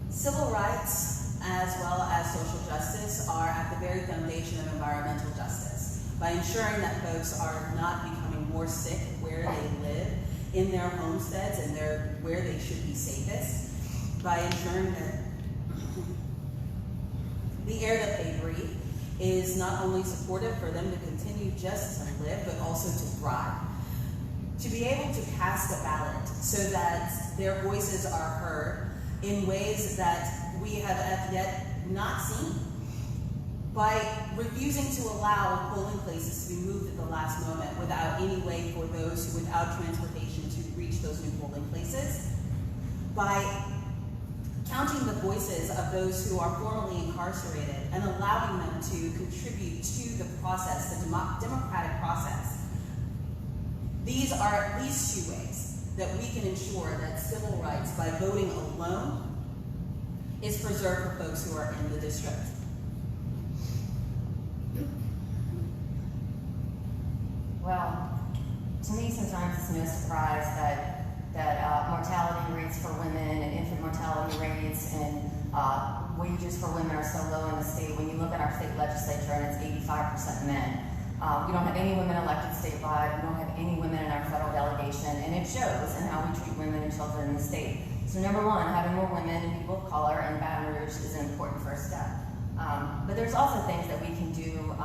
Civil rights, as well as social justice, are at the very foundation of environmental justice. By ensuring that folks are not becoming more sick where they live, in their homesteads, and where they should be safest, by ensuring that the air that they breathe is not only supportive for them to continue just to live, but also to thrive. To be able to cast a ballot so that their voices are heard in ways that we have as yet not seen, by refusing to allow polling places to be moved at the last moment without any way for those who without transportation to reach those new polling places, by counting the voices of those who are formerly incarcerated and allowing them to contribute to the process, the democratic process. These are at least two ways that we can ensure that civil rights, by voting alone, is preserved for folks who are in the district. Well, to me, sometimes it's no surprise that mortality rates for women and infant mortality rates and wages for women are so low in the state. When you look at our state legislature, and it's 85% men. We don't have any women elected statewide. We don't have any women in our federal delegation, and it shows in how we treat women and children in the state. So number one, having more women and people of color in Baton Rouge is an important first step. But there's also things that we can do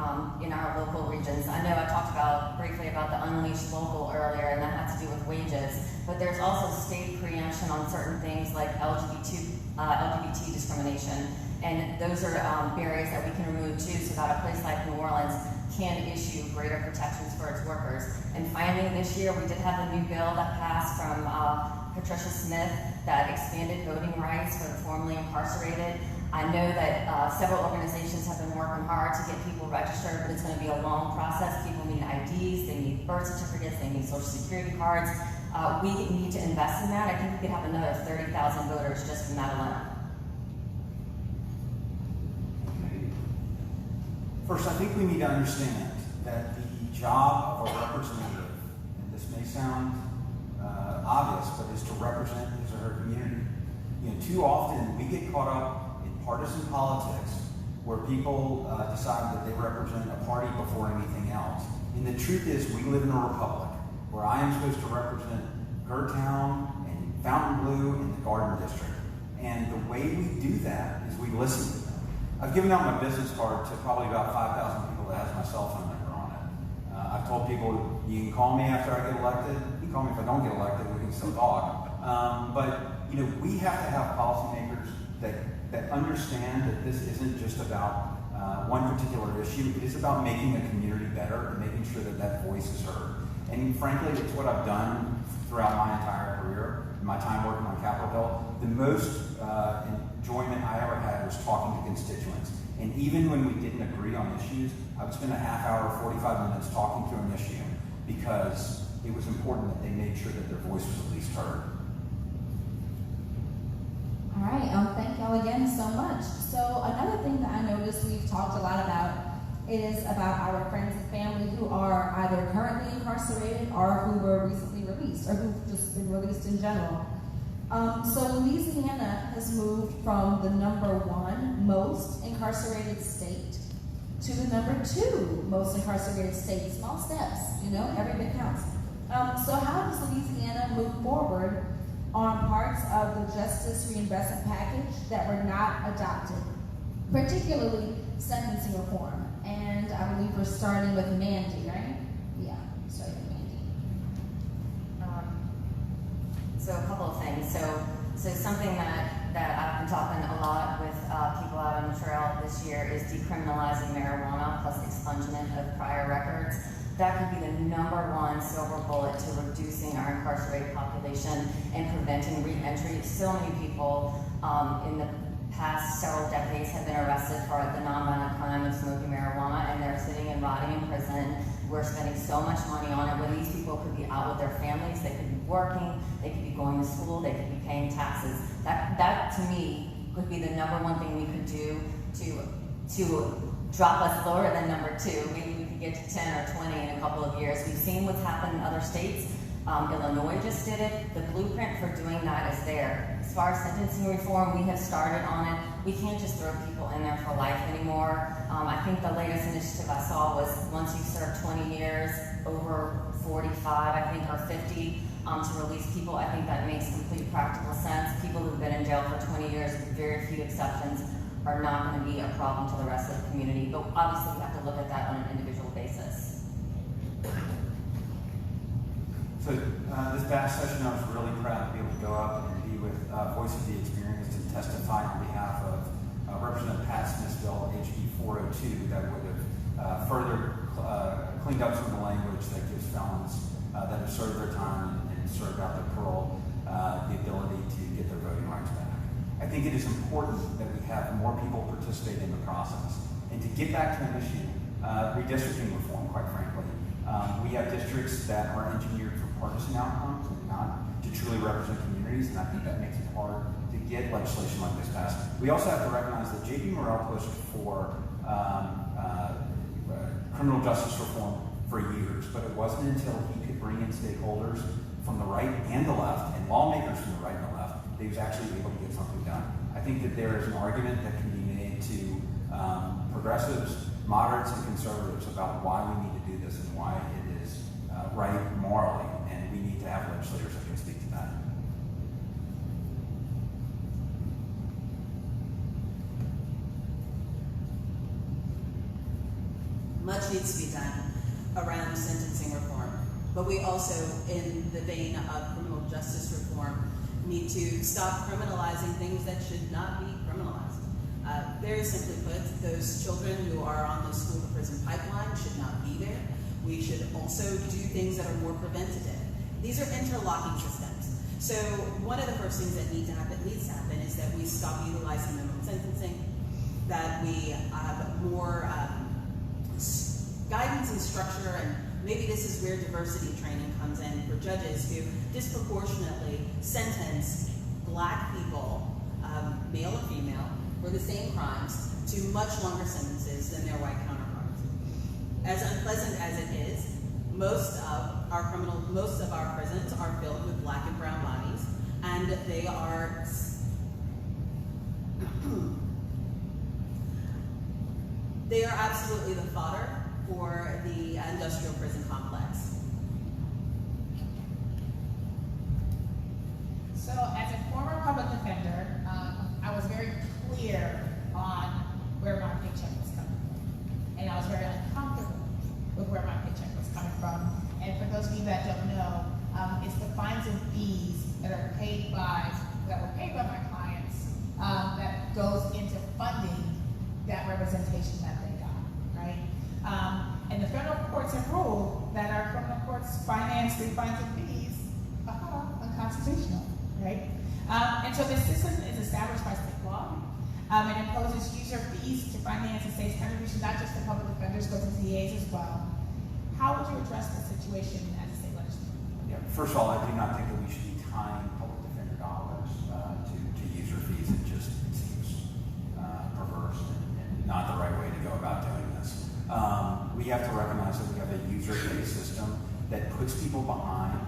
in our local regions. I know I talked briefly about the Unleashed Local earlier, and that had to do with wages. But there's also state preemption on certain things like LGBT discrimination. And those are barriers that we can remove too, so that a place like New Orleans can issue greater protections for its workers. And finally, this year, we did have a new bill that passed from Patricia Smith that expanded voting rights for the formerly incarcerated. I know that several organizations have been working hard to get people registered, but it's going to be a long process. People need IDs, they need birth certificates, they need social security cards. We need to invest in that. I think we could have another 30,000 voters just from that alone. First, I think we need to understand that the job of a representative, and this may sound obvious, but is to represent his or her community. Too often we get caught up in partisan politics where people decide that they represent a party before anything else. And the truth is, we live in a republic where I am supposed to represent Gertown and Fontainebleau and the Garden District. And the way we do that is we listen to them. I've given out my business card to probably about 5,000 people that has my cell phone number on it. I've told people, you can call me after I get elected. You can call me if I don't get elected. We can still talk. But we have to have policymakers that understand that this isn't just about one particular issue. It is about making a community better and making sure that that voice is heard. And frankly, it's what I've done throughout my entire career, my time working on Capitol Hill. The most enjoyment I ever had was talking to constituents. And even when we didn't agree on issues, I would spend a half hour, 45 minutes talking to an issue because it was important that they made sure that their voice was at least heard. All right, thank y'all again so much. So another thing that I noticed we've talked a lot about is about our friends and family who are either currently incarcerated or who were recently released or who've just been released in general. So Louisiana has moved from the #1 most incarcerated state to the #2 most incarcerated state. Small steps, every bit counts. So how does Louisiana move forward on parts of the Justice Reinvestment Package that were not adopted, particularly sentencing reform? And I believe we're starting with Mandie, right? Yeah, starting with Mandie. So a couple of things. So something that I've been talking a lot with people out on the trail this year is decriminalizing marijuana plus expungement of prior records. That could be the #1 silver bullet to reducing our incarcerated population and preventing re-entry. So many people in the past several decades have been arrested for the nonviolent crime of smoking marijuana, and they're sitting and rotting in prison. We're spending so much money on it when these people could be out with their families, they could be working, they could be going to school, they could be paying taxes. That to me could be the #1 thing we could do to drop us lower than #2. Maybe we could get to 10 or 20 in a couple of years. We've seen what's happened in other states. Illinois just did it. The blueprint for doing that is there. As far as sentencing reform, we have started on it. We can't just throw people in there for life anymore. I think the latest initiative I saw was once you serve 20 years, over 45, I think, or 50, to release people. I think that makes complete practical sense. People who've been in jail for 20 years, with very few exceptions, are not going to be a problem to the rest of the community. But obviously, we have to look at that on an individual basis. So this past session, I was really proud to be able to go up and be with Voice of the Experienced and testify on behalf of Representative Pat Smith's bill, HB 402, that would have further cleaned up some of the language that gives felons that have served their time and served out their parole the ability to get their voting rights back. I think it is important that we have more people participate in the process. And to get back to an issue, redistricting reform, quite frankly. We have districts that are engineered for partisan outcomes and not to truly represent communities, and I think that makes it hard to get legislation like this passed. We also have to recognize that J.B. Morrell pushed for criminal justice reform for years, but it wasn't until he could bring in stakeholders from the right and the left, and lawmakers from the right and the left, that he was actually able to get something done. I think that there is an argument that can be made to progressives, moderates, and conservatives about why we need to do this and why it is right morally, and we need to have legislators that can speak to that. Much needs to be done around sentencing reform, but we also, in the vein of criminal justice reform, need to stop criminalizing things that should not be criminalized. Very simply put, those children who are on the school to prison pipeline should not be there. We should also do things that are more preventative. These are interlocking systems. So one of the first things that needs to happen is that we stop utilizing minimum sentencing, that we have more guidance and structure, and maybe this is where diversity training comes in for judges who disproportionately sentence Black people, male or female, for the same crimes to much longer sentences than their white counterparts. As unpleasant as it is, most of our prisons are filled with Black and brown bodies, and they are absolutely the fodder for the industrial prison complex. So, as a former public defender, I was very clear on where my paycheck was coming from. And I was very uncomfortable with where my paycheck was coming from. And for those of you that don't know, it's the fines and fees that were paid by my clients that goes into funding that representation that they got, right? And the federal courts have ruled that our criminal courts finance through fines and fees unconstitutional, right? And so this system is established by state law. It imposes user fees to finance the state's contribution, not just to public defenders, but to DAs as well. How would you address the situation as a state legislator? Yeah, first of all, I do not think that we should be tying public defender dollars to user fees. It just seems perverse and not the right way to go about doing this. We have to recognize that we have a user-based system that puts people behind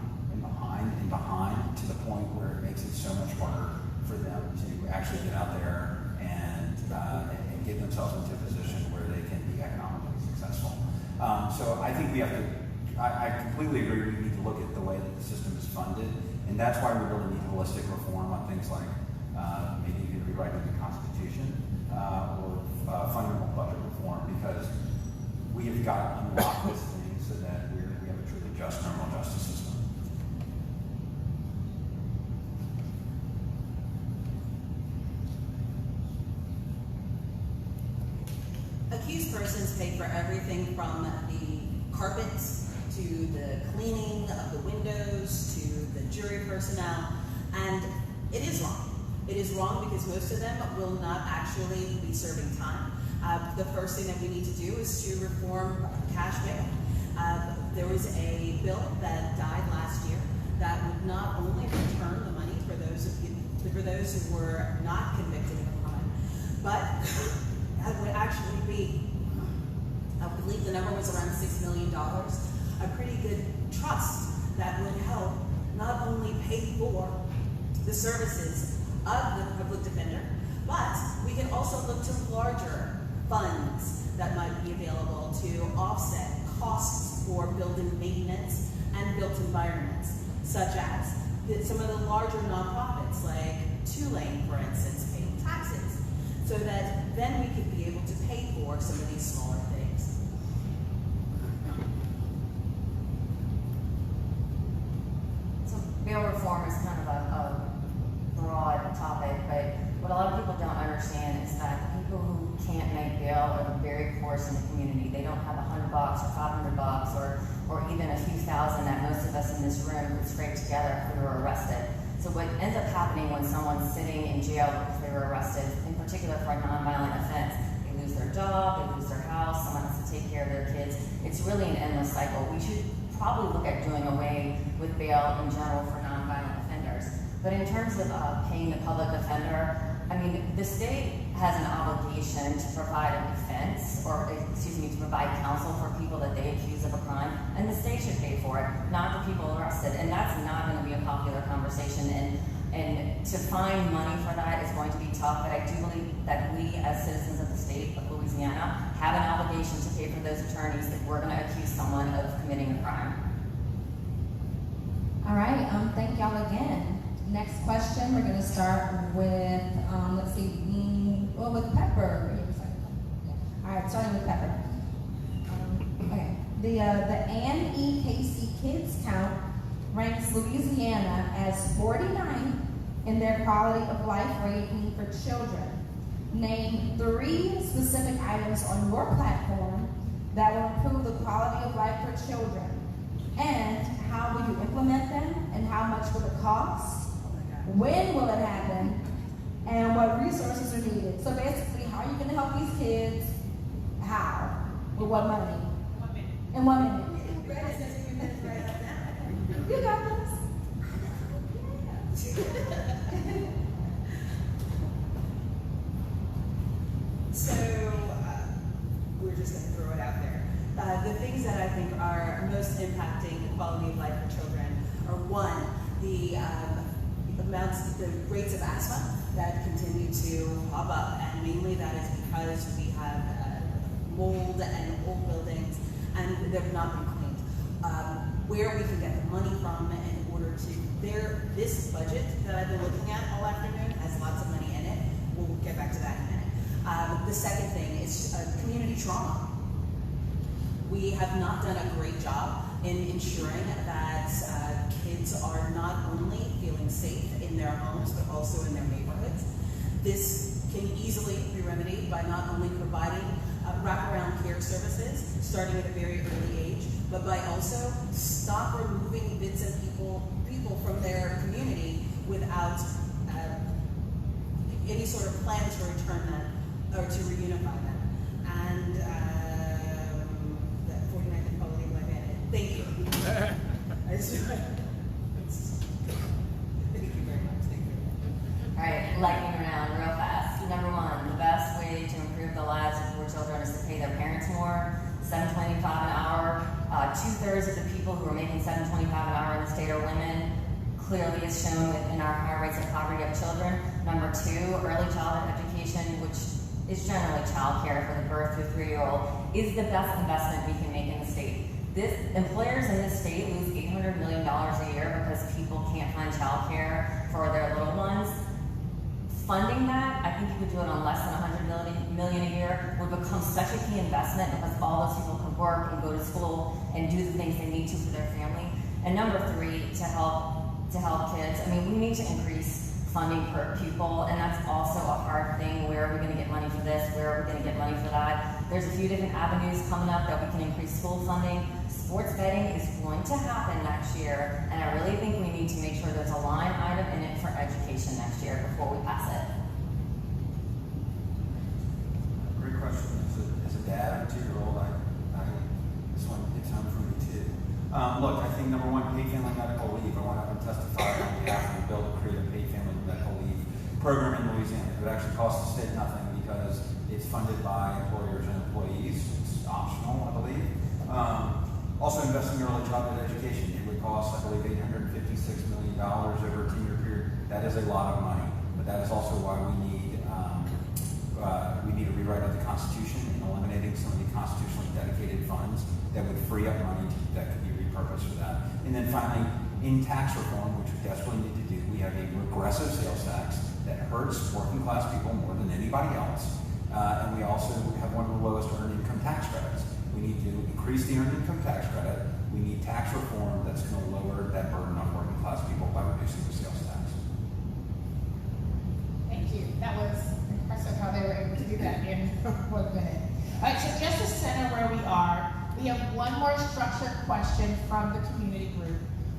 to the point where it makes it so much harder for them to actually get out there and get themselves into a position where they can be economically successful. So I think we have to, I completely agree, we need to look at the way that the system is funded, and that's why we really need holistic reform on things like maybe even rewriting the Constitution or fundamental budget reform, because we have got to unlock this thing so that we have a truly just criminal justice system. Accused persons pay for everything from the carpets to the cleaning of the windows to the jury personnel, and it is wrong. It is wrong because most of them will not actually be serving time. The first thing that we need to do is to reform cash bail. There was a bill that died last year that would not only return the money for those who were not convicted of a crime, but that would actually be, I believe the number was around $6 million, a pretty good trust that would help not only pay for the services of the public defender, but we can also look to larger funds that might be available to offset costs for building maintenance and built environments, such as some of the larger nonprofits like Tulane, for instance, paying taxes, so that then we could be able to pay for some of these smaller things. So bail reform is kind of a broad topic, but what a lot of people don't understand is that the people who can't make bail are the very poorest in the community. They don't have $100 or $500 or even a few thousand that most of us in this room could scrape together if we were arrested. So what ends up happening when someone's sitting in jail because they were arrested, in particular for a nonviolent offense, they lose their job, they lose their house, someone has to take care of their kids. It's really an endless cycle. We should probably look at doing away with bail in general for nonviolent offenders. But in terms of paying the public defender, I mean, the state has an obligation to provide a defense, or excuse me, to provide counsel for people that they accuse of a crime, and the state should pay for it, not the people arrested. And that's not going to be a popular conversation And to find money for that is going to be tough, but I do believe that we, as citizens of the state of Louisiana, have an obligation to pay for those attorneys if we're going to accuse someone of committing a crime. All right, thank y'all again. Next question, we're gonna start with, let's see, with Pepper. All right, starting with Pepper. Okay, the Ann E. Casey Kids Count ranks Louisiana as 49th in their quality of life rating for children. Name 3 specific items on your platform that will improve the quality of life for children. And how will you implement them? And how much will it cost? When will it happen? And what resources are needed? So basically, how are you going to help these kids? How? With what money? 1 minute. In 1 minute. You got this. So, we're just going to throw it out there. The things that I think are most impacting the quality of life for children are, 1, the rates of asthma that continue to pop up, and mainly that is because we have mold and old buildings, and they've not been cleaned. Where we can get the money from in order to, this budget that I've been looking at all afternoon has lots of money in it. We'll get back to that in a minute. The second thing is community trauma. We have not done a great job in ensuring that kids are not only feeling safe in their homes, but also in their neighborhoods. This can easily be remedied by not only providing wraparound care services, starting at a very early age, but by also stop removing bits and people from their community without any sort of plan to return them or to reunify them. And that 49th in quality of life added. Thank you. Thank you very much. Thank you. All right, lightning round, real fast. Number 1, the best way to improve the lives of poor children is to pay their parents more. $7.25 an hour. 2/3 of the people who are making $7.25 an hour in the state are women. Clearly is shown in our high rates of poverty of children. Number 2, early childhood education, which is generally child care for the birth to 3-year-old, is the best investment we can make in the state. Employers in this state lose $800 million a year because people can't find child care for their little ones. Funding that, I think you could do it on less than $100 million a year, would become such a key investment because all those people can work and go to school and do the things they need to for their family. And number 3, to help kids, I mean, we need to increase funding per pupil, and that's also a hard thing. Where are we going to get money for this? Where are we going to get money for that? There's a few different avenues coming up that we can increase school funding. Sports betting is going to happen next year, and I really think we need to make sure there's a line item in it for education next year before we pass it. Great question. As a dad of a 2-year-old, this one hits home for me too. Look, I think number 1, paid family medical leave. I went up and testified on behalf of the bill to create a paid family medical leave program in Louisiana. It would actually cost the state nothing because it's funded by employers and employees. It's optional, I believe. Also investing in early childhood education. It would cost, I believe, $856 million over a 10-year period. That is a lot of money, but that is also why we need a rewrite of the Constitution and eliminating some of the constitutionally dedicated funds that would free up money that could be repurposed for that. And then finally, in tax reform, which we desperately need to do, we have a regressive sales tax that hurts working class people more than anybody else. And we also have one of the lowest earned income tax credits. We need to increase the earned income tax credit. We need tax reform that's going to lower that burden on working class people by reducing the sales tax. Thank you. That was impressive how they were able to do that in 1 minute. All right, so just to center where we are, we have one more structured question from the community group.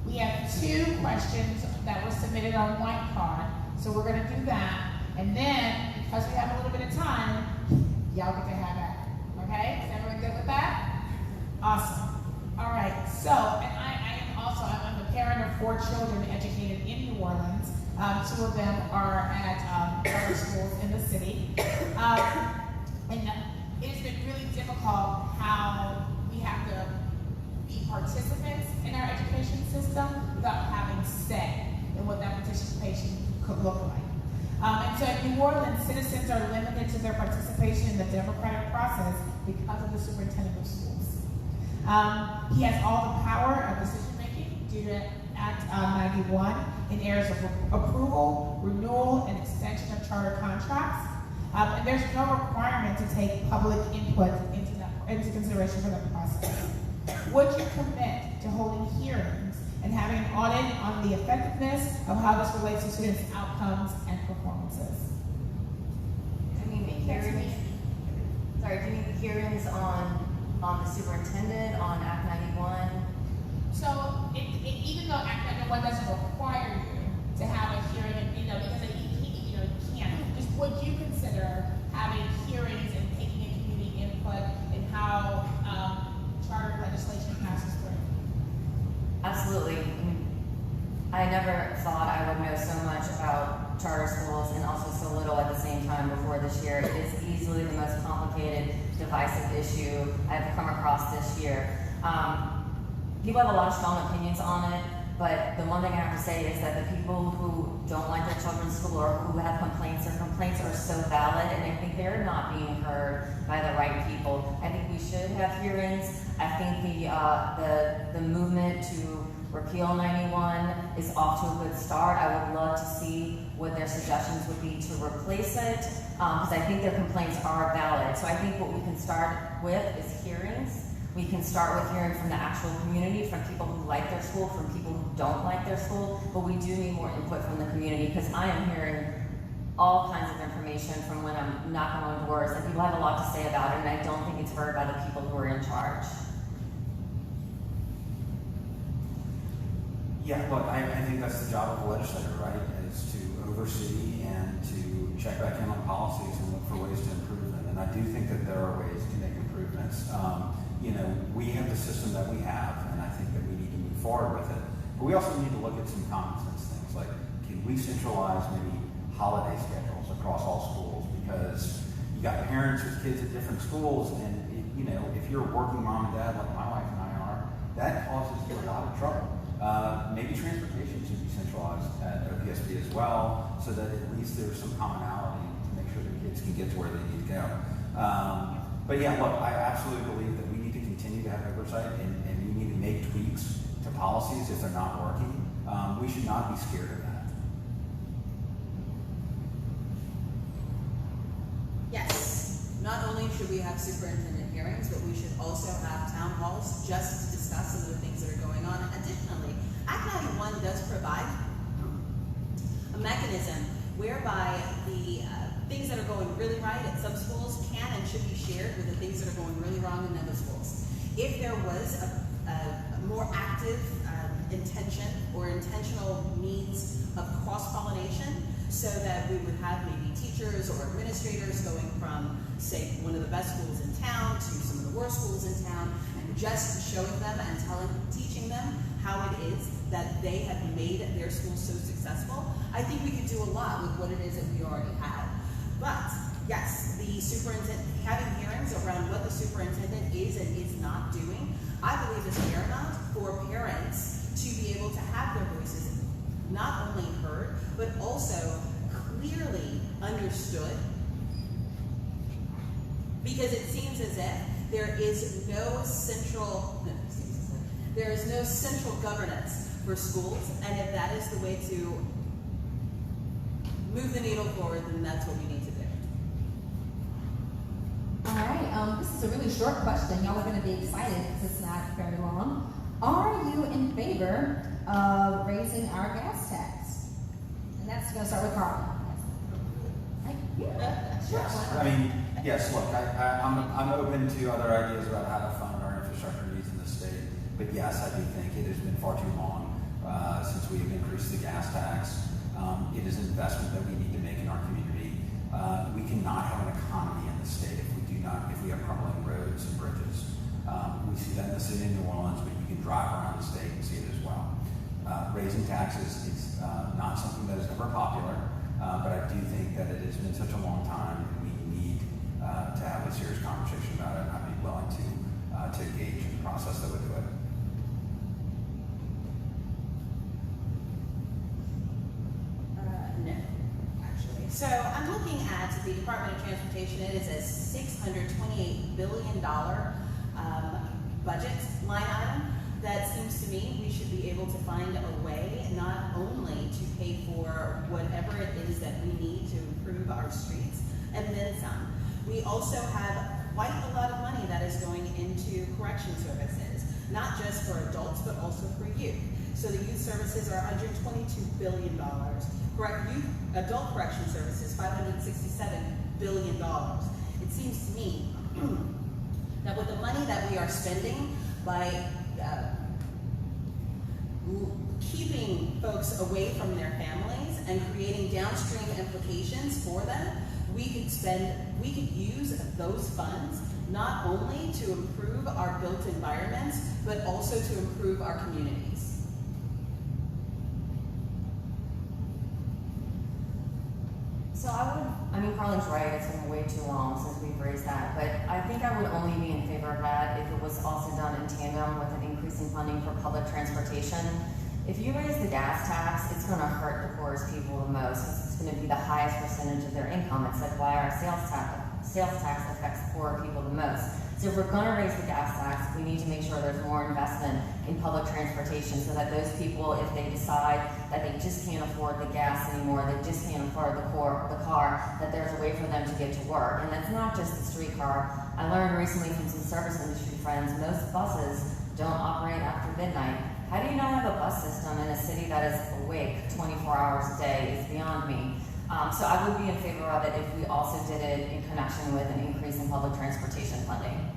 We have 2 questions that were submitted on white card, so we're going to do that. And then, because we have a little bit of time, y'all get to have at it. Okay? Is everyone good with that? Awesome. All right. So, and I'm a parent of 4 children educated in New Orleans. 2 of them are at charter schools in the city. And it's been really difficult how we have to be participants in our education system without having say in what that participation citizens are limited to their participation in the democratic process because of the superintendent of schools. He has all the power of decision-making due to Act 91 in areas of approval, renewal, and extension of charter contracts. And there's no requirement to take public input into consideration for the process. Would you commit to holding hearings and having an audit on the effectiveness of how this relates to students' outcomes and performances? I mean, the hearings. Sorry, do you mean the hearings on the superintendent on Act 91? So, even though Act 91 doesn't require you to have a hearing, because you can't, just would you consider having hearings and taking in community input in how charter legislation passes through? Absolutely. I mean, I never thought I would know so much about charter schools and also so little at the same time before this year. It is easily the most complicated, divisive issue I've come across this year. People have a lot of strong opinions on it, but the one thing I have to say is that the people who don't like their children's school or who have complaints, their complaints are so valid, and I think they're not being heard by the right people. I think we should have hearings. I think the movement to repeal 91 is off to a good start. I would love to see what their suggestions would be to replace it, because I think their complaints are valid. So I think what we can start with is hearings. We can start with hearing from the actual community, from people who like their school, from people who don't like their school, but we do need more input from the community, because I am hearing all kinds of information from when I'm knocking on doors, and people have a lot to say about it, and I don't think it's heard by the people who are in charge. Yeah, look, I think that's the job of the legislator, right? Is to oversee and to check back in on policies and look for ways to improve them. And I do think that there are ways to make improvements. We have the system that we have, and I think that we need to move forward with it. But we also need to look at some common sense things, like can we centralize maybe holiday schedules across all schools? Because you got parents with kids at different schools, and if you're a working mom and dad like my wife and I are, that causes you a lot of trouble. Maybe transportation should be centralized at OPSB as well, so that at least there's some commonality to make sure the kids can get to where they need to go. But yeah, look, I absolutely believe that we need to continue to have oversight, and we need to make tweaks to policies if they're not working. We should not be scared of that. Yes, not only should we have superintendent hearings, but we should also have town halls just to discuss some of the things that are going on. Additionally, Act 91 does provide a mechanism whereby the things that are going really right at some schools can and should be shared with the things that are going really wrong in other schools. If there was a more active intention or intentional means of cross-pollination, so that we would have maybe teachers or administrators going from, say, one of the best schools in town to some of the worst schools in town, and just showing them and teaching them how it is that they have made their schools so successful, I think we could do a lot with what it is that we already have. But yes, the superintendent, having hearings around what the superintendent is and is not doing, I believe is paramount for parents to be able to have their voices not only heard, but also clearly understood. Because it seems as if there is no central governance for schools, and if that is the way to move the needle forward, then that's what we need to do. All right, this is a really short question. Y'all are going to be excited because it's not very long. Are you in favor of raising our gas tax? And that's going to start with Carl. Yeah, sure. Yes, I mean, yes, look, I'm open to other ideas about how to fund our infrastructure needs in the state, but yes, I do think it has been far too long since we have increased the gas tax. It is an investment that we need to make in our community. We cannot have an economy in the state if we have crumbling roads and bridges. We see that in the city of New Orleans, but you can drive around the state and see it as well. Raising taxes is not something that is ever popular, but I do think that it has been such a long time, and we need to have a serious conversation about it. I'd be willing to engage in the process that would do it. No, actually. So I'm looking at the Department of Transportation. It is a $628 billion budget line item. That seems to me we should be able to find a way not only to pay for whatever it is that we need to improve our streets, and then some. We also have quite a lot of money that is going into correction services, not just for adults, but also for youth. So the youth services are $122 billion. Adult correction services, $567 billion. It seems to me that with the money that we are spending by keeping folks away from their families and creating downstream implications for them, we could use those funds not only to improve our built environments, but also to improve our communities. So Carlin's right, it's been way too long since we've raised that, but I think I would only be in favor of that if it was also done in tandem with an increase in funding for public transportation. If you raise the gas tax, it's going to hurt the poorest people the most because it's going to be the highest percentage of their income. It's like why our sales tax affects poorer people the most. So if we're going to raise the gas tax, we need to make sure there's more investment in public transportation so that those people, if they decide that they just can't afford the gas anymore, they just can't afford the car, that there's a way for them to get to work. And that's not just the streetcar. I learned recently from some service industry friends, most buses don't operate after midnight. How do you not have a bus system in a city that is awake 24 hours a day is beyond me. So I would be in favor of it if we also did it in connection with an increase in public transportation funding.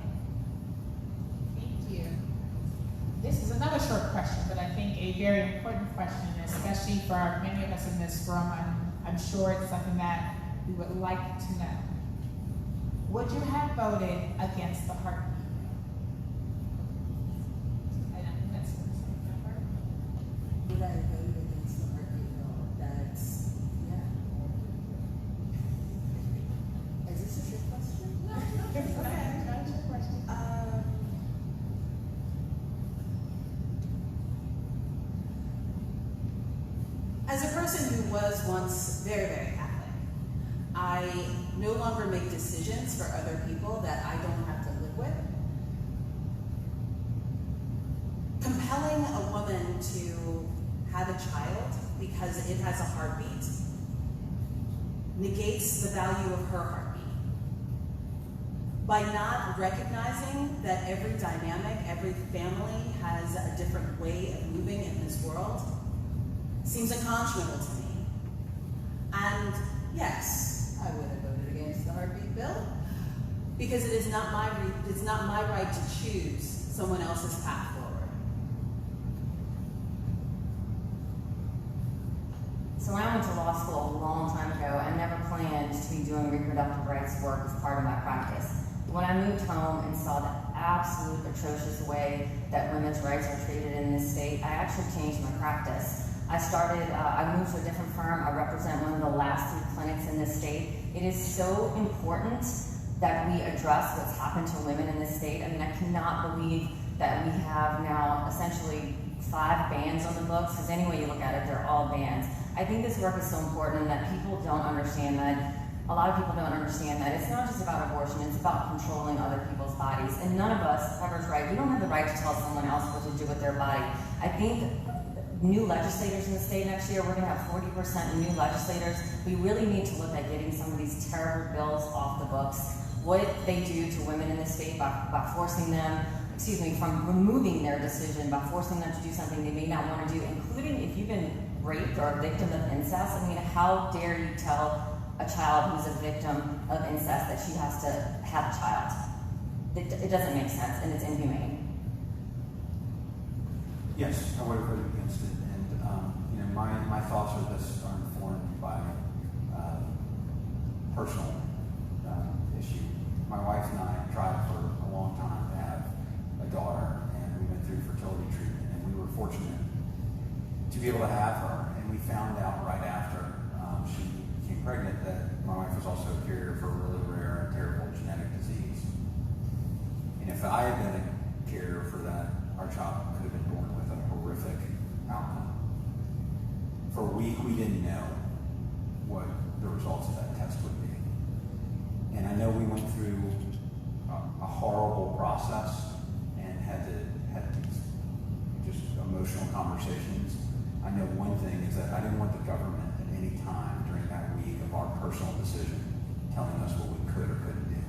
Thank you. This is another short question, but I think a very important question, especially for many of us in this room. I'm sure it's something that we would like to know. Would you have voted against the heartbeat? Would I have voted against the heartbeat bill? That's, yeah. Is this a trick question? No, it's not a trick question. As a person who was once very, very Catholic, I no longer make decisions for other people that I don't have to live with. Compelling a woman to have a child because it has a heartbeat negates the value of her heartbeat. By not recognizing that every dynamic, every family has a different way of moving in this world, seems unconscionable to me. And yes, I would have voted against the heartbeat bill because it is not my right to choose someone else's path forward. So when I went to law school a long time ago, I never planned to be doing reproductive rights work as part of my practice. When I moved home and saw the absolute atrocious way that women's rights are treated in this state, I actually changed my practice. I moved to a different firm. I represent one of the last 3 clinics in this state. It is so important that we address what's happened to women in this state. I mean, I cannot believe that we have now essentially 5 bans on the books, because any way you look at it, they're all bans. I think this work is so important and that people don't understand that. A lot of people don't understand that. It's not just about abortion, it's about controlling other people's bodies. And none of us, Pepper's right, we don't have the right to tell someone else what to do with their body. I think new legislators in the state next year, we're going to have 40% new legislators. We really need to look at getting some of these terrible bills off the books. What they do to women in the state by forcing them, from removing their decision, by forcing them to do something they may not want to do, including if you've been raped or a victim of incest. I mean, how dare you tell a child who's a victim of incest that she has to have a child? It doesn't make sense, and it's inhumane. Yes, I would have voted against it, and my thoughts on this are informed by personal issue. My wife and I tried for a long time to have a daughter, and we went through fertility treatment, and we were fortunate to be able to have her. And we found out right after she became pregnant that my wife was also a carrier for a really rare and terrible genetic disease. And if I had been a carrier for that, our child could have been born with a horrific outcome. For a week, we didn't know. what the results of that test would be. And I know we went through a horrible process and had these just emotional conversations. I know one thing is that I didn't want the government at any time during that week of our personal decision telling us what we could or couldn't do.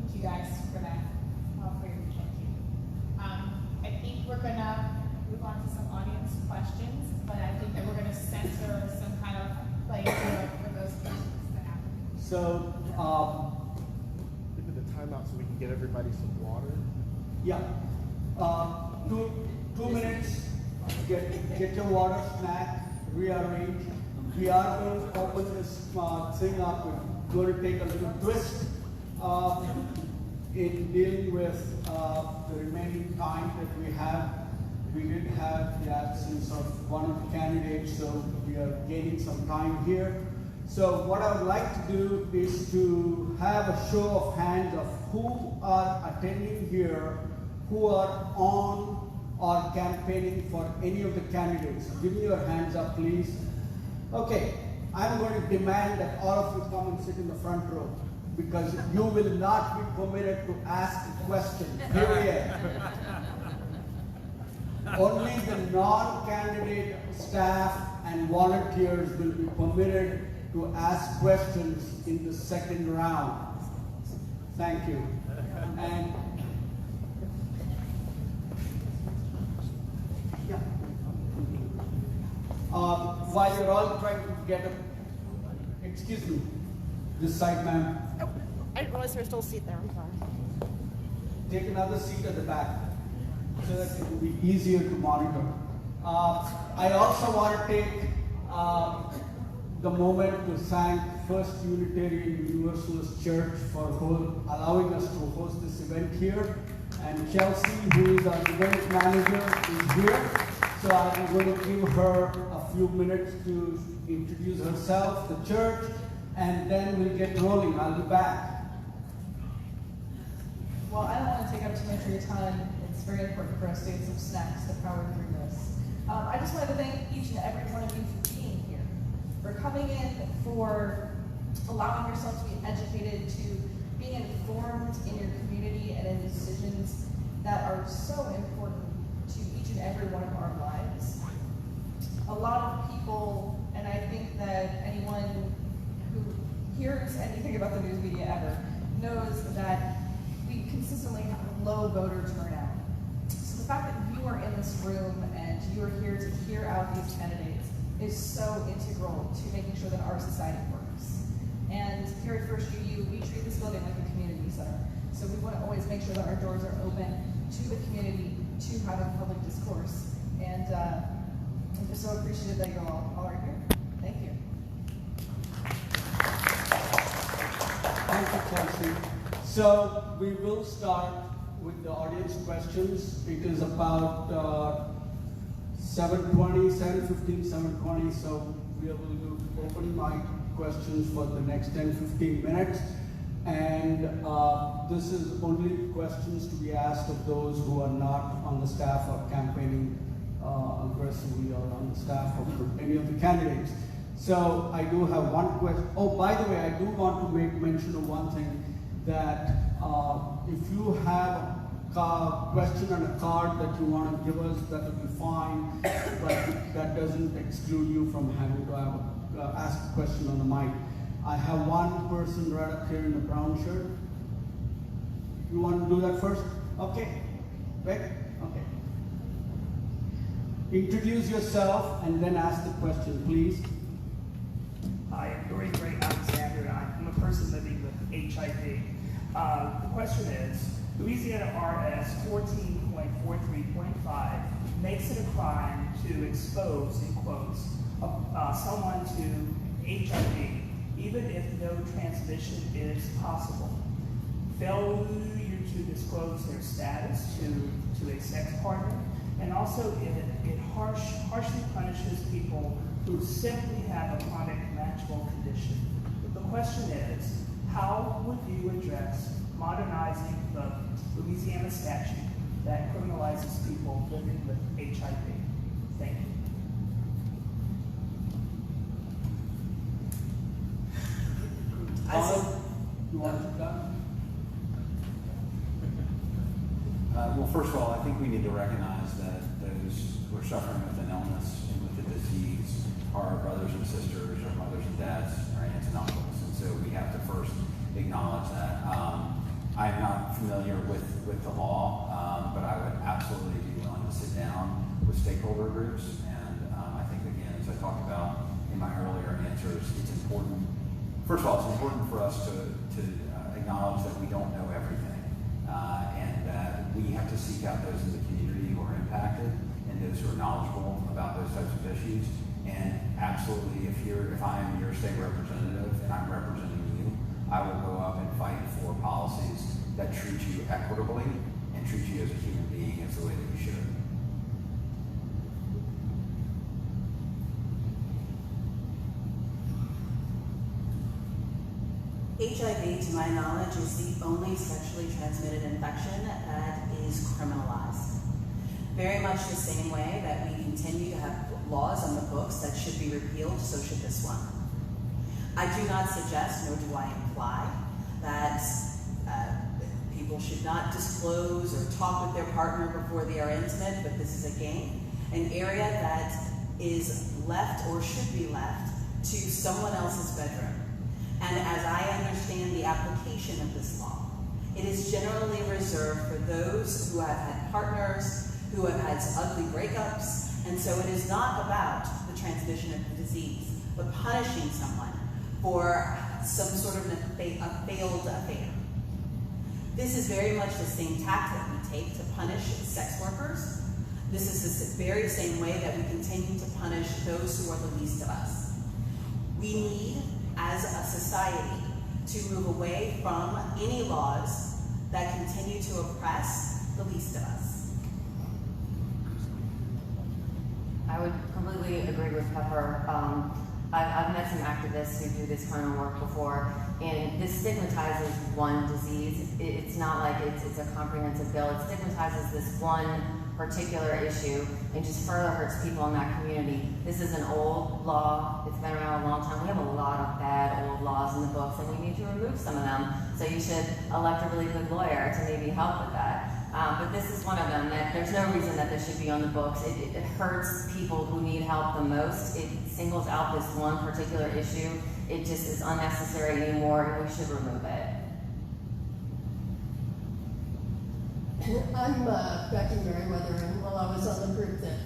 Thank you guys for that, for your thank you. I think we're gonna move on to some audience questions, but I think that we're gonna censor some kind of play for those questions to happen. So, Give it a timeout so we can get everybody some water. yeah, 2 minutes, get your water, snack, rearrange. We are going to open this thing up. We're going to take a little twist in dealing with the remaining time that we have. We did have the absence of one of the candidates, so we are gaining some time here. So what I would like to do is to have a show of hands of who are attending here, who are on or campaigning for any of the candidates. Give me your hands up, please. Okay, I'm going to demand that all of you come and sit in the front row because you will not be permitted to ask a question, period. Only the non-candidate staff and volunteers will be permitted to ask questions in the second round. Thank you. And yeah. While you're all trying to get a, excuse me, this side, ma'am. Oh, I didn't realize there was still a seat there. I'm sorry. Take another seat at the back so that it will be easier to monitor. I also want to take the moment to thank First Unitarian Universalist Church for allowing us to host this event here. And Chelsea, who is our event manager, is here. So I'm going to give her a few minutes to introduce herself, the church, and then we'll get rolling. I'll be back. Well, I don't want to take up too much of your time. It's very important for us to get some snacks to power through this. I just wanted to thank each and every one of you for being here, for coming in, for allowing yourself to be educated, to being informed in your community and in decisions that are so important to each and every one of our lives. A lot of people, and I think that anyone who hears anything about the news media ever knows that we consistently have a low voter turnout. So the fact that you are in this room and you are here to hear out these candidates is so integral to making sure that our society works. And here at First UU, we treat this building like a community center. So we want to always make sure that our doors are open to the community to having public discourse. And I'm just so appreciative that you all are here. Thank you. Thank you, Chelsea. So we will start with the audience questions. It is about 7:20, 7:15, 7:20. So we will do open mic questions for the next 10-15 minutes. And this is only questions to be asked of those who are not on the staff or campaigning aggressively or on the staff of any of the candidates. So I do have one question. Oh, by the way, I do want to make mention of one thing, that if you have a question on a card that you want to give us, that will be fine, but that doesn't exclude you from having to ask a question on the mic. I have one person right up here in the brown shirt. You want to do that first? Okay. Rick? Okay. Introduce yourself and then ask the question, please. Hi, I'm Dory Gray Alexander. I'm a person living with HIV. The question is, Louisiana RS 14.43.5 makes it a crime to expose, in quotes, someone to HIV, even if no transmission is possible. Failure to disclose their status to a sex partner, and also it harshly punishes people who simply have a chronic menstrual condition. But the question is, how would you address modernizing the Louisiana statute that criminalizes people living with HIV? Thank you. You want to start? Well, first of all, I think we need to recognize that those who are suffering with an illness and with a disease are our brothers and sisters, our mothers and dads, our aunts and uncles, and so we have to first acknowledge that. I'm not familiar with the law, but I would absolutely be willing to sit down with stakeholder groups, and I think, again, as I talked about in my earlier answers, it's important. First of all, it's important for us to acknowledge that we don't know everything, and that we have to seek out those in the community who are impacted and those who are knowledgeable about those types of issues. And absolutely, if I am your state representative and I'm representing you, I will go up and fight for policies that treat you equitably and treat you as a human being as the way that you should. HIV, to my knowledge, is the only sexually transmitted infection that is criminalized. Very much the same way that we continue to have laws on the books that should be repealed, so should this one. I do not suggest, nor do I imply, that people should not disclose or talk with their partner before they are intimate, but this is again an area that is left or should be left to someone else's bedroom. And as I understand the application of this law, it is generally reserved for those who have had partners, who have had ugly breakups, and so it is not about the transmission of the disease, but punishing someone for some sort of a failed affair. This is very much the same tactic we take to punish sex workers. This is the very same way that we continue to punish those who are the least of us. We need, as a society, to move away from any laws that continue to oppress the least of us. I would completely agree with Pepper. I've met some activists who do this kind of work before, and this stigmatizes one disease. It's not like it's a comprehensive bill. It stigmatizes this one particular issue and just further hurts people in that community. This is an old law. It's been around a long time. We have a lot of bad old laws in the books, and we need to remove some of them. So you should elect a really good lawyer to maybe help with that. But this is one of them. That there's no reason that this should be on the books. It hurts people who need help the most. It singles out this one particular issue. It just is unnecessary anymore, and we should remove it. I'm Becky Merriweather, and while I was on the group that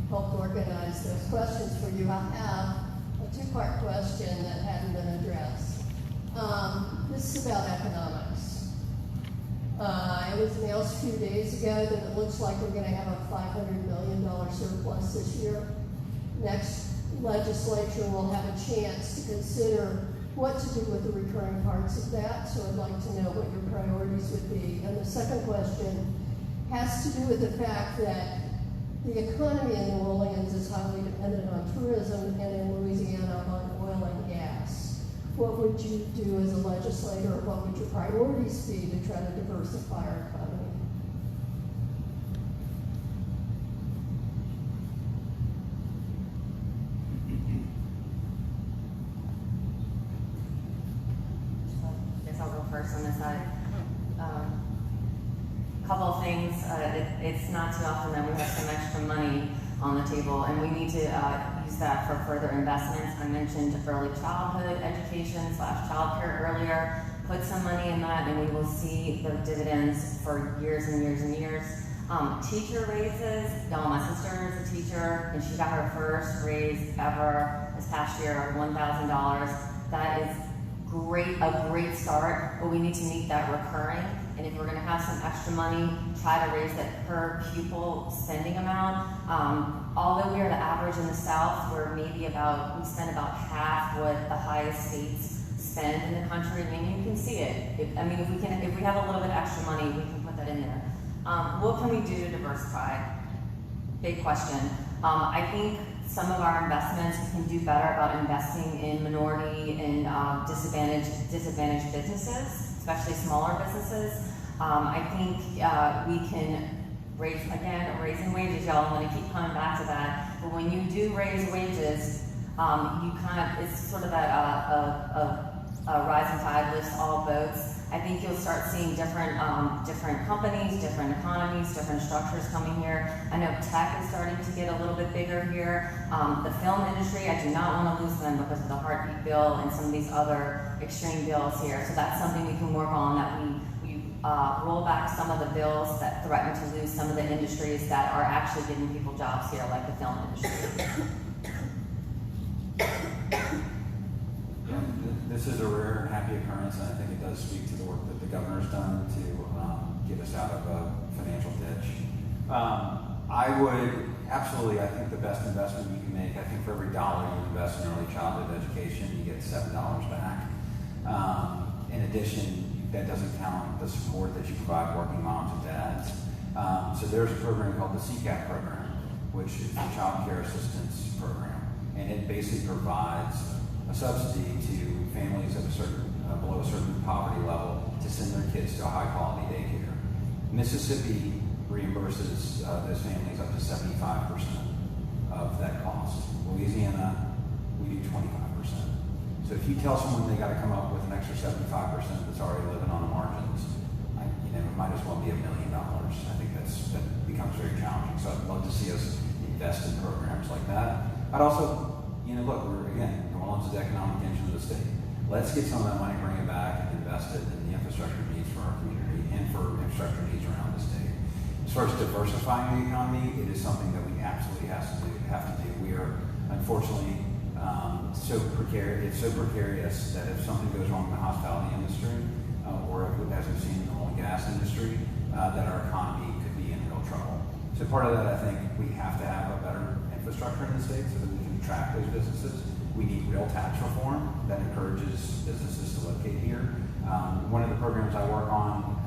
helped organize those questions for you, I have a two-part question that hadn't been addressed. This is about economics. It was announced a few days ago that it looks like we're going to have a $500 million surplus this year. Next legislature will have a chance to consider what to do with the recurring parts of that, so I'd like to know what your priorities would be. And the second question has to do with the fact that the economy in New Orleans is highly dependent on tourism, and in Louisiana on oil and gas. What would you do as a legislator, or what would your priorities be to try to diversify our economy? I'll go first on this side. Couple of things. It's not too often that we have some extra money on the table, and we need to use that for further investments. I mentioned early childhood education / childcare earlier. Put some money in that, and we will see the dividends for years and years and years. Teacher raises. Y'all, my sister is a teacher, and she got her first raise ever this past year of $1,000. That is a great start, but we need to make that recurring. And if we're going to have some extra money, try to raise that per pupil spending amount. Although we are the average in the South, we spend about half what the highest states spend in the country. I mean, you can see it. If we have a little bit extra money, we can put that in there. What can we do to diversify? Big question. I think some of our investments, we can do better about investing in minority and disadvantaged businesses, especially smaller businesses. I think we can raising wages, y'all. I'm going to keep coming back to that. but when you do raise wages, you it's sort of a rising tide lifts all boats. I think you'll start seeing different companies, different economies, different structures coming here. I know tech is starting to get a little bit bigger here. The film industry, I do not want to lose them because of the heartbeat bill and some of these other extreme bills here. So that's something we can work on, that we roll back some of the bills that threaten to lose some of the industries that are actually giving people jobs here, like the film industry. This is a rare and happy occurrence, and I think it does speak to the work that the governor's done to get us out of a financial ditch. I think the best investment you can make, I think for every dollar you invest in early childhood education, you get $7 back. In addition, that doesn't count the support that you provide working moms and dads. So there's a program called the CCAP program, which is the Child Care Assistance Program, and it basically provides a subsidy to families of below a certain poverty level to send their kids to a high quality daycare. Mississippi reimburses those families up to 75% of that cost. Louisiana, we do 25%. So if you tell someone they got to come up with an extra 75% that's already living on the margins, it might as well be $1 million. I think that becomes very challenging. So I'd love to see us invest in programs like that. I'd also, look, New Orleans is the economic engine of the state. Let's get some of that money, bring it back, and invest it in the infrastructure needs for our community and for infrastructure needs around the state. As far as diversifying the economy, it is something that we absolutely have to do. We are, unfortunately, so precarious that if something goes wrong in the hospitality industry, or as we've seen in the oil and gas industry, that our economy could be in real trouble. So part of that, I think, we have to have a better infrastructure in the state so that we can attract those businesses. We need real tax reform that encourages businesses to locate here. One of the programs I work on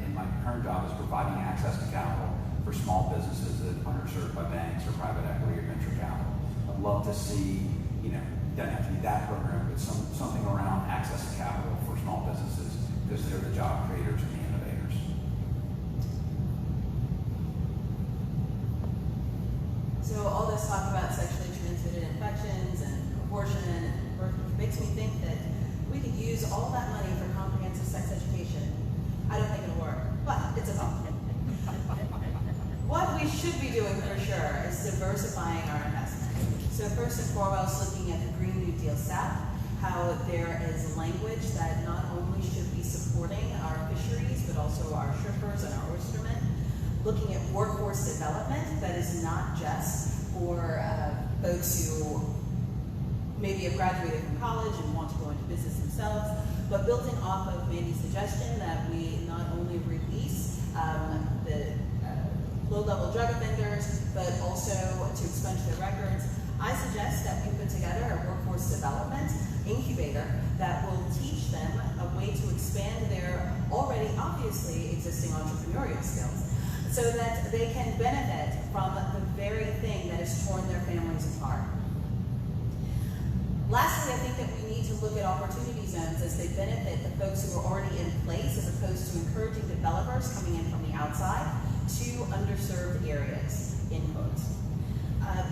in my current job is providing access to capital for small businesses that are underserved by banks or private equity or venture capital. I'd love to see, doesn't have to be that program, but something around access to capital for small businesses, because they're the job creators and the innovators. So all this talk about sexually transmitted infections and abortion and birth makes me think that we could use all that money for comprehensive sex education. I don't think it'll work, but it's a thought. What we should be doing for sure is diversifying our investments. So first and foremost, looking at the Green New Deal Sept, how there is language that not only should be supporting our fisheries, but also our shippers and our oystermen. Looking at workforce development that is not just for folks who maybe have graduated from college and want to go into business themselves, but building off of Mandie's suggestion that we not only release the low-level drug offenders, but also to expunge their records. I suggest that we put together a workforce development incubator that will teach them a way to expand their already obviously existing entrepreneurial skills so that they can benefit from the very thing that has torn their families apart. Lastly, I think that we need to look at opportunity zones as they benefit the folks who are already in place, as opposed to encouraging developers coming in from the outside to underserved areas, in quotes.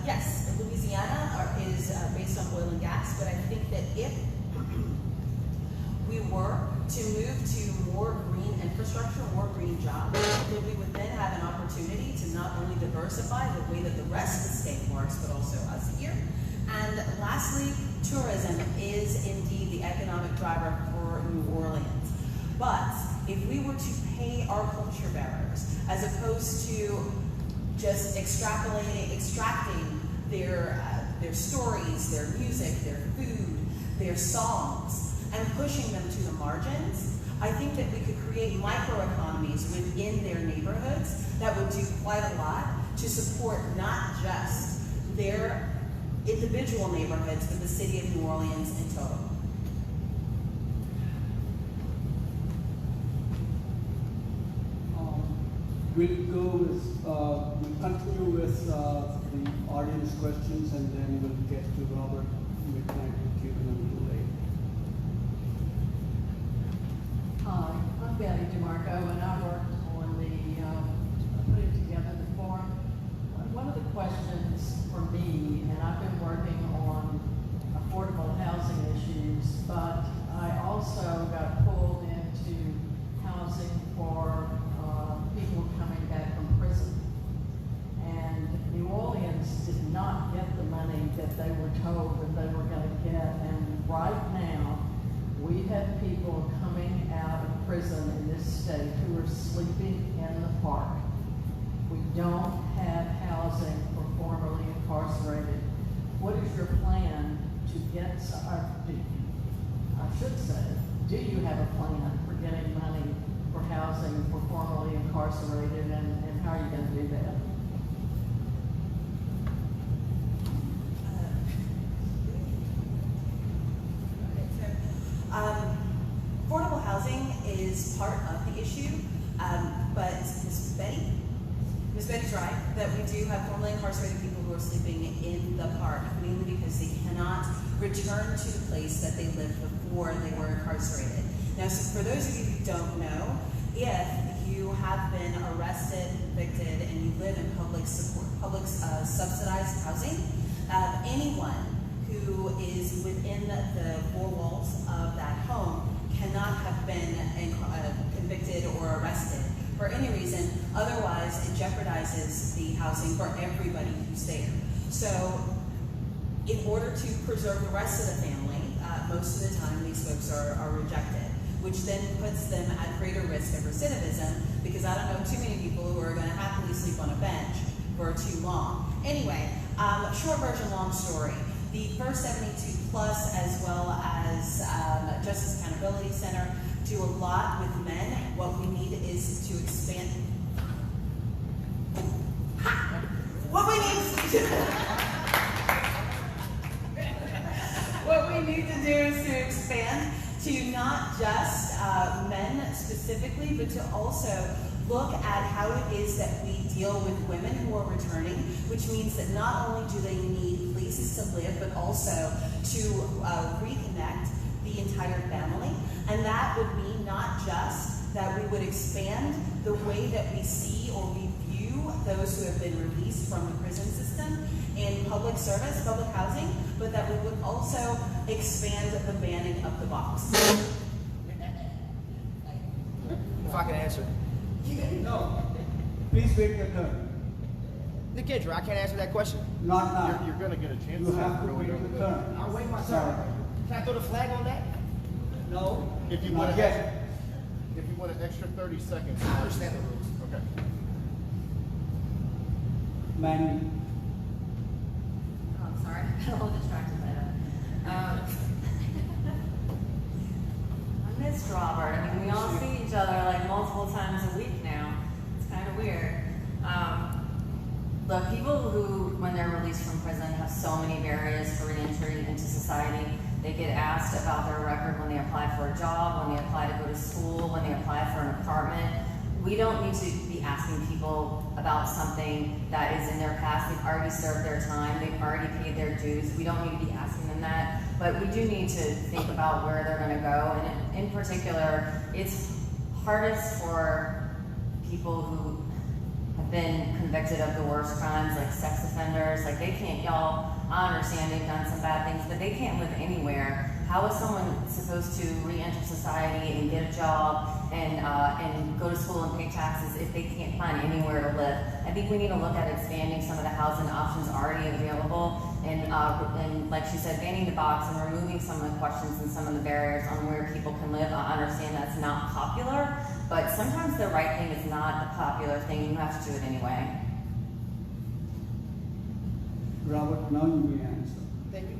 Yes, Louisiana is based on oil and gas, but I think that if we were to move to more green infrastructure, more green jobs, then we would then have an opportunity to not only diversify the way that the rest of the state works, but also us here. And lastly, tourism is indeed the economic driver for New Orleans. But if we were to pay our culture bearers, as opposed to just extracting their stories, their music, their food, their songs, and pushing them to the margins, I think that we could create microeconomies within their neighborhoods that would do quite a lot to support not just their individual neighborhoods, but the city of New Orleans in total. We'll continue with the audience questions, and then we'll get to Robert McKnight and Cuban a little later. Hi, I'm Betty DeMarco, and I worked on the putting together the forum. One of the questions for me state who are sleeping in the park. We don't have housing for formerly incarcerated. What is your plan to get, do you have a plan for getting money for housing for formerly incarcerated, and how are you going to do that? Affordable housing is part of the issue, but Ms. Betty's right that we do have formerly incarcerated people who are sleeping in the park, mainly because they cannot return to the place that they lived before they were incarcerated. Now, so for those of you who don't know, if you have been arrested, convicted, and you live in public subsidized housing, anyone who is within the four walls of that home cannot have been convicted or arrested for any reason. Otherwise, it jeopardizes the housing for everybody who's there. So, in order to preserve the rest of the family, most of the time these folks are rejected, which then puts them at greater risk of recidivism, because I don't know too many people who are going to happily sleep on a bench for too long. Anyway, short version, long story. The First 72 Plus, as well as Justice Accountability Center, do a lot with men. What we need is to expand. What we need to do is to expand to not just men specifically, but to also look at how it is that we deal with women who are returning, which means that not only do they need places to live, but also to reconnect the entire family. And that would mean not just that we would expand the way that we see or we view those who have been released from the prison system in public service, public housing, but that we would also expand the banning of the box. If I can answer. No. Please wait your turn. Nick Kendra, I can't answer that question. Not now. You're going to get a chance You to have to really wait over your there. turn. I'll wait my Sorry. turn. Can I throw the flag on that? No. If you Not want yet. if you want an extra 30 seconds. I understand the rules. Okay. Mandie. Oh, I'm sorry. I'm a little distracted by that. I miss Robert. I mean, we all see each other like multiple times a week now. It's kind of weird. Look, people who, when they're released from prison, have so many barriers for re-entry into society. They get asked about their record when they apply for a job, when they apply to go to school, when they apply for an apartment. We don't need to be asking people about something that is in their past. They've already served their time. They've already paid their dues. We don't need to be asking them that. But we do need to think about where they're going to go. And in particular, it's hardest for people who have been convicted of the worst crimes, like sex offenders. Like, they can't, y'all, I understand they've done some bad things, but they can't live anywhere. How is someone supposed to re-enter society and get a job and go to school and pay taxes if they can't find anywhere to live? I think we need to look at expanding some of the housing options already available, and like she said, banning the box and removing some of the questions and some of the barriers on where people can live. I understand that's not popular, but sometimes the right thing is not a popular thing. You have to do it anyway. Robert, now you may answer. Thank you.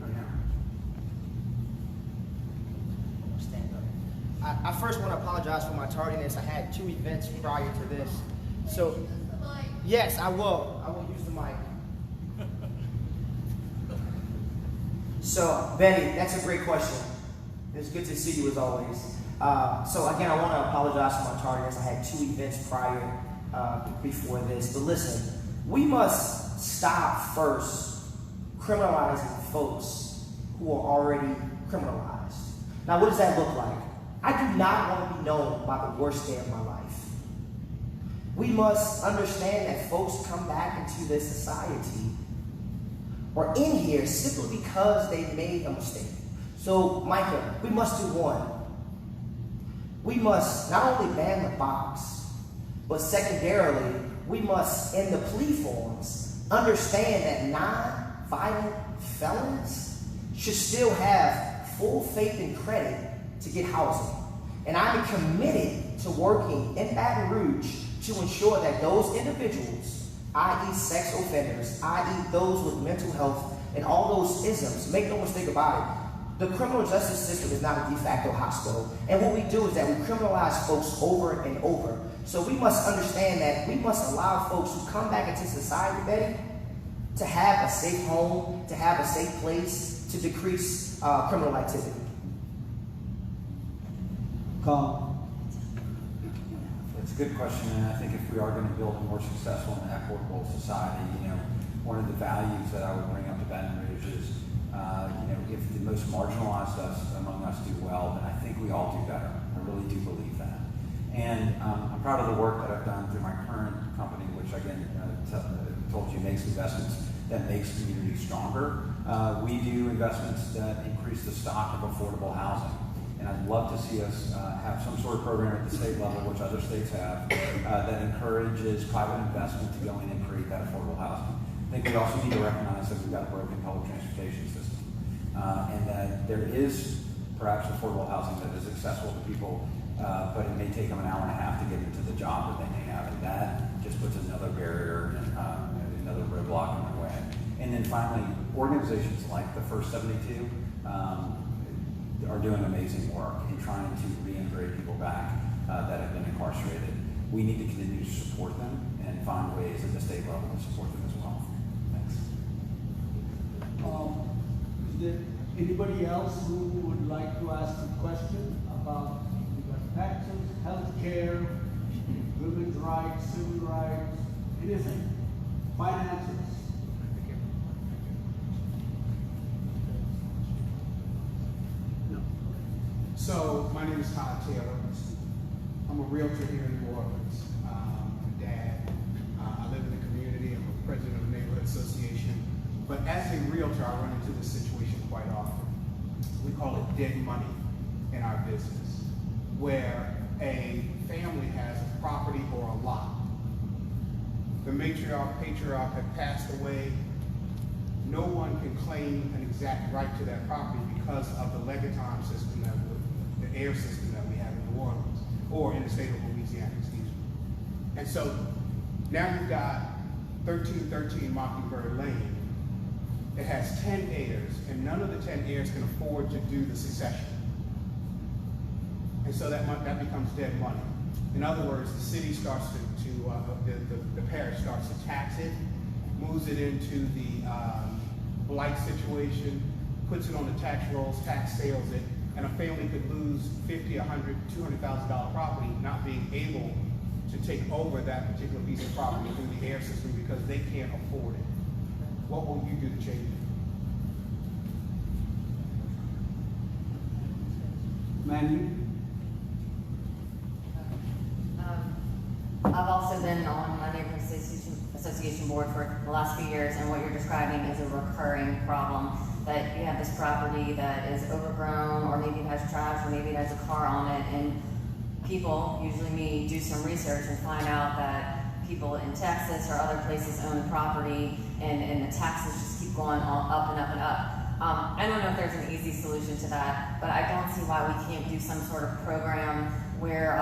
Stand up. I first want to apologize for my tardiness. I had 2 events prior to this. So, yes, I will. I will use the mic. So, Betty, that's a great question. It's good to see you as always. So again, I want to apologize for my tardiness. I had 2 events prior before this. But listen, we must stop first criminalizing folks who are already criminalized. Now, what does that look like? I do not want to be known by the worst day of my life. We must understand that folks come back into this society or in here simply because they made a mistake. So, Micah, we must do one. We must not only ban the box, but secondarily, we must, in the plea forms, understand that non-violent felons should still have full faith and credit to get housing. And I'm committed to working in Baton Rouge to ensure that those individuals, i.e. sex offenders, i.e. those with mental health and all those isms, make no mistake about it, the criminal justice system is not a de facto hospital. And what we do is that we criminalize folks over and over. So we must understand that we must allow folks who come back into society, Betty, to have a safe home, to have a safe place, to decrease criminal activity. Carl. It's a good question, and I think if we are going to build a more successful and equitable society, one of the values that I would bring up to Baton Rouge is, if the most marginalized among us do well, then I think we all do better. I really do believe that. And I'm proud of the work that I've done through my current company, which again, told you makes investments that makes communities stronger. We do investments that increase the stock of affordable housing. And I'd love to see us have some sort of program at the state level, which other states have, that encourages private investment to go in and create that affordable housing. I think we also need to recognize that we've got a broken public transportation system, and that there is perhaps affordable housing that is accessible to people, but it may take them an hour and a half to get into the job that they may have, and that just puts another barrier and another roadblock in their way. And then finally, organizations like the First 72 are doing amazing work in trying to reintegrate people back that have been incarcerated. We need to continue to support them and find ways at the state level to support them as well. Thanks. Is there anybody else who would like to ask a question about taxes, health care, women's rights, civil rights, anything, finances? So, my name is Todd Taylor. I'm a realtor here in New Orleans. I'm a dad. I live in the community. I'm a president of the neighborhood association. But as a realtor, I run into this situation quite often. We call it dead money in our business, where a family has a property or a lot. The matriarch, patriarch have passed away. No one can claim an exact right to that property because of the legatine system the air system that we have in New Orleans, or in the state of Louisiana, excuse me. And so now you've got 1313 Mockingbird Lane. It has 10 heirs, and none of the 10 heirs can afford to do the succession. And so that becomes dead money. In other words, the city starts the parish starts to tax it, moves it into the blight situation, puts it on the tax rolls, tax sales it, and a family could lose $50, $100, $200,000 property not being able to take over that particular piece of property through the air system because they can't afford it. What will you do to change it? Mandie? I've also been on my neighborhood association board for the last few years, and what you're describing is a recurring problem. That you have this property that is overgrown, or maybe it has trash, or maybe it has a car on it, and people, usually me, do some research and find out that people in Texas or other places own the property, and the taxes just keep going all up and up and up. I don't know if there's an easy solution to that, but I don't see why we can't do some sort of program where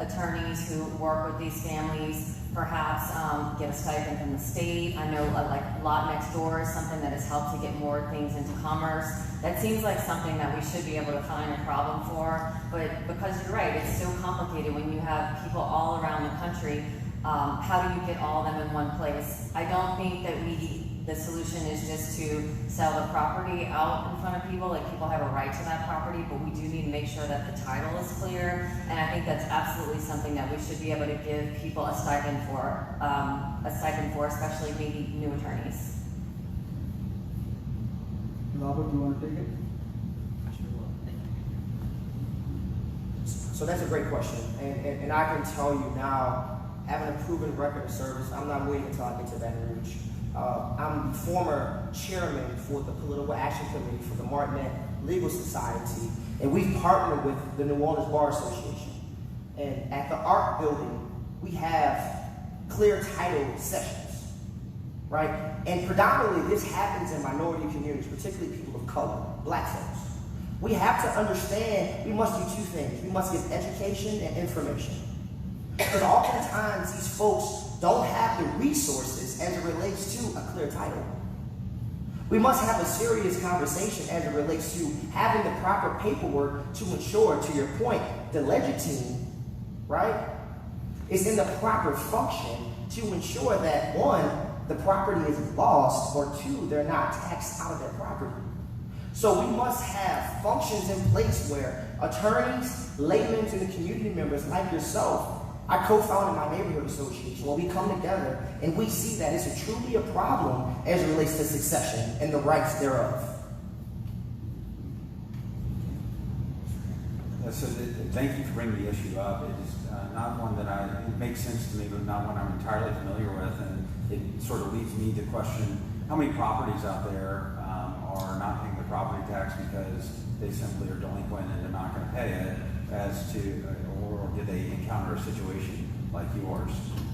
attorneys who work with these families perhaps get a stipend from the state. I know like Lot Next Door is something that has helped to get more things into commerce. That seems like something that we should be able to find a problem for, but because you're right, it's so complicated when you have people all around the country. How do you get all of them in one place? I don't think that the solution is just to sell the property out in front of people, like people have a right to that property, but we do need to make sure that the title is clear, and I think that's absolutely something that we should be able to give people a stipend for, especially maybe new attorneys. Robert, do you want to take it? So that's a great question, and I can tell you now, having a proven record of service, I'm not waiting until I get to Baton Rouge. I'm the former chairman for the Political Action Committee for the Martinet Legal Society, and we've partnered with the New Orleans Bar Association. And at the Art Building, we have clear title sessions, right? And predominantly this happens in minority communities, particularly people of color, black folks. We have to understand we must do two things. We must give education and information. Because oftentimes these folks don't have the resources as it relates to a clear title. We must have a serious conversation as it relates to having the proper paperwork to ensure, to your point, the legitime, right, is in the proper function to ensure that, one, the property is lost, or two, they're not taxed out of their property. So we must have functions in place where attorneys, laymen, and the community members like yourself, I co-founded my neighborhood association, where we come together and we see that it's truly a problem as it relates to succession and the rights thereof. So thank you for bringing the issue up. It is not one that it makes sense to me, but not one I'm entirely familiar with, and it sort of leads me to question how many properties out there are not paying the property tax because they simply are delinquent and they're not going to pay it, or did they encounter a situation like yours?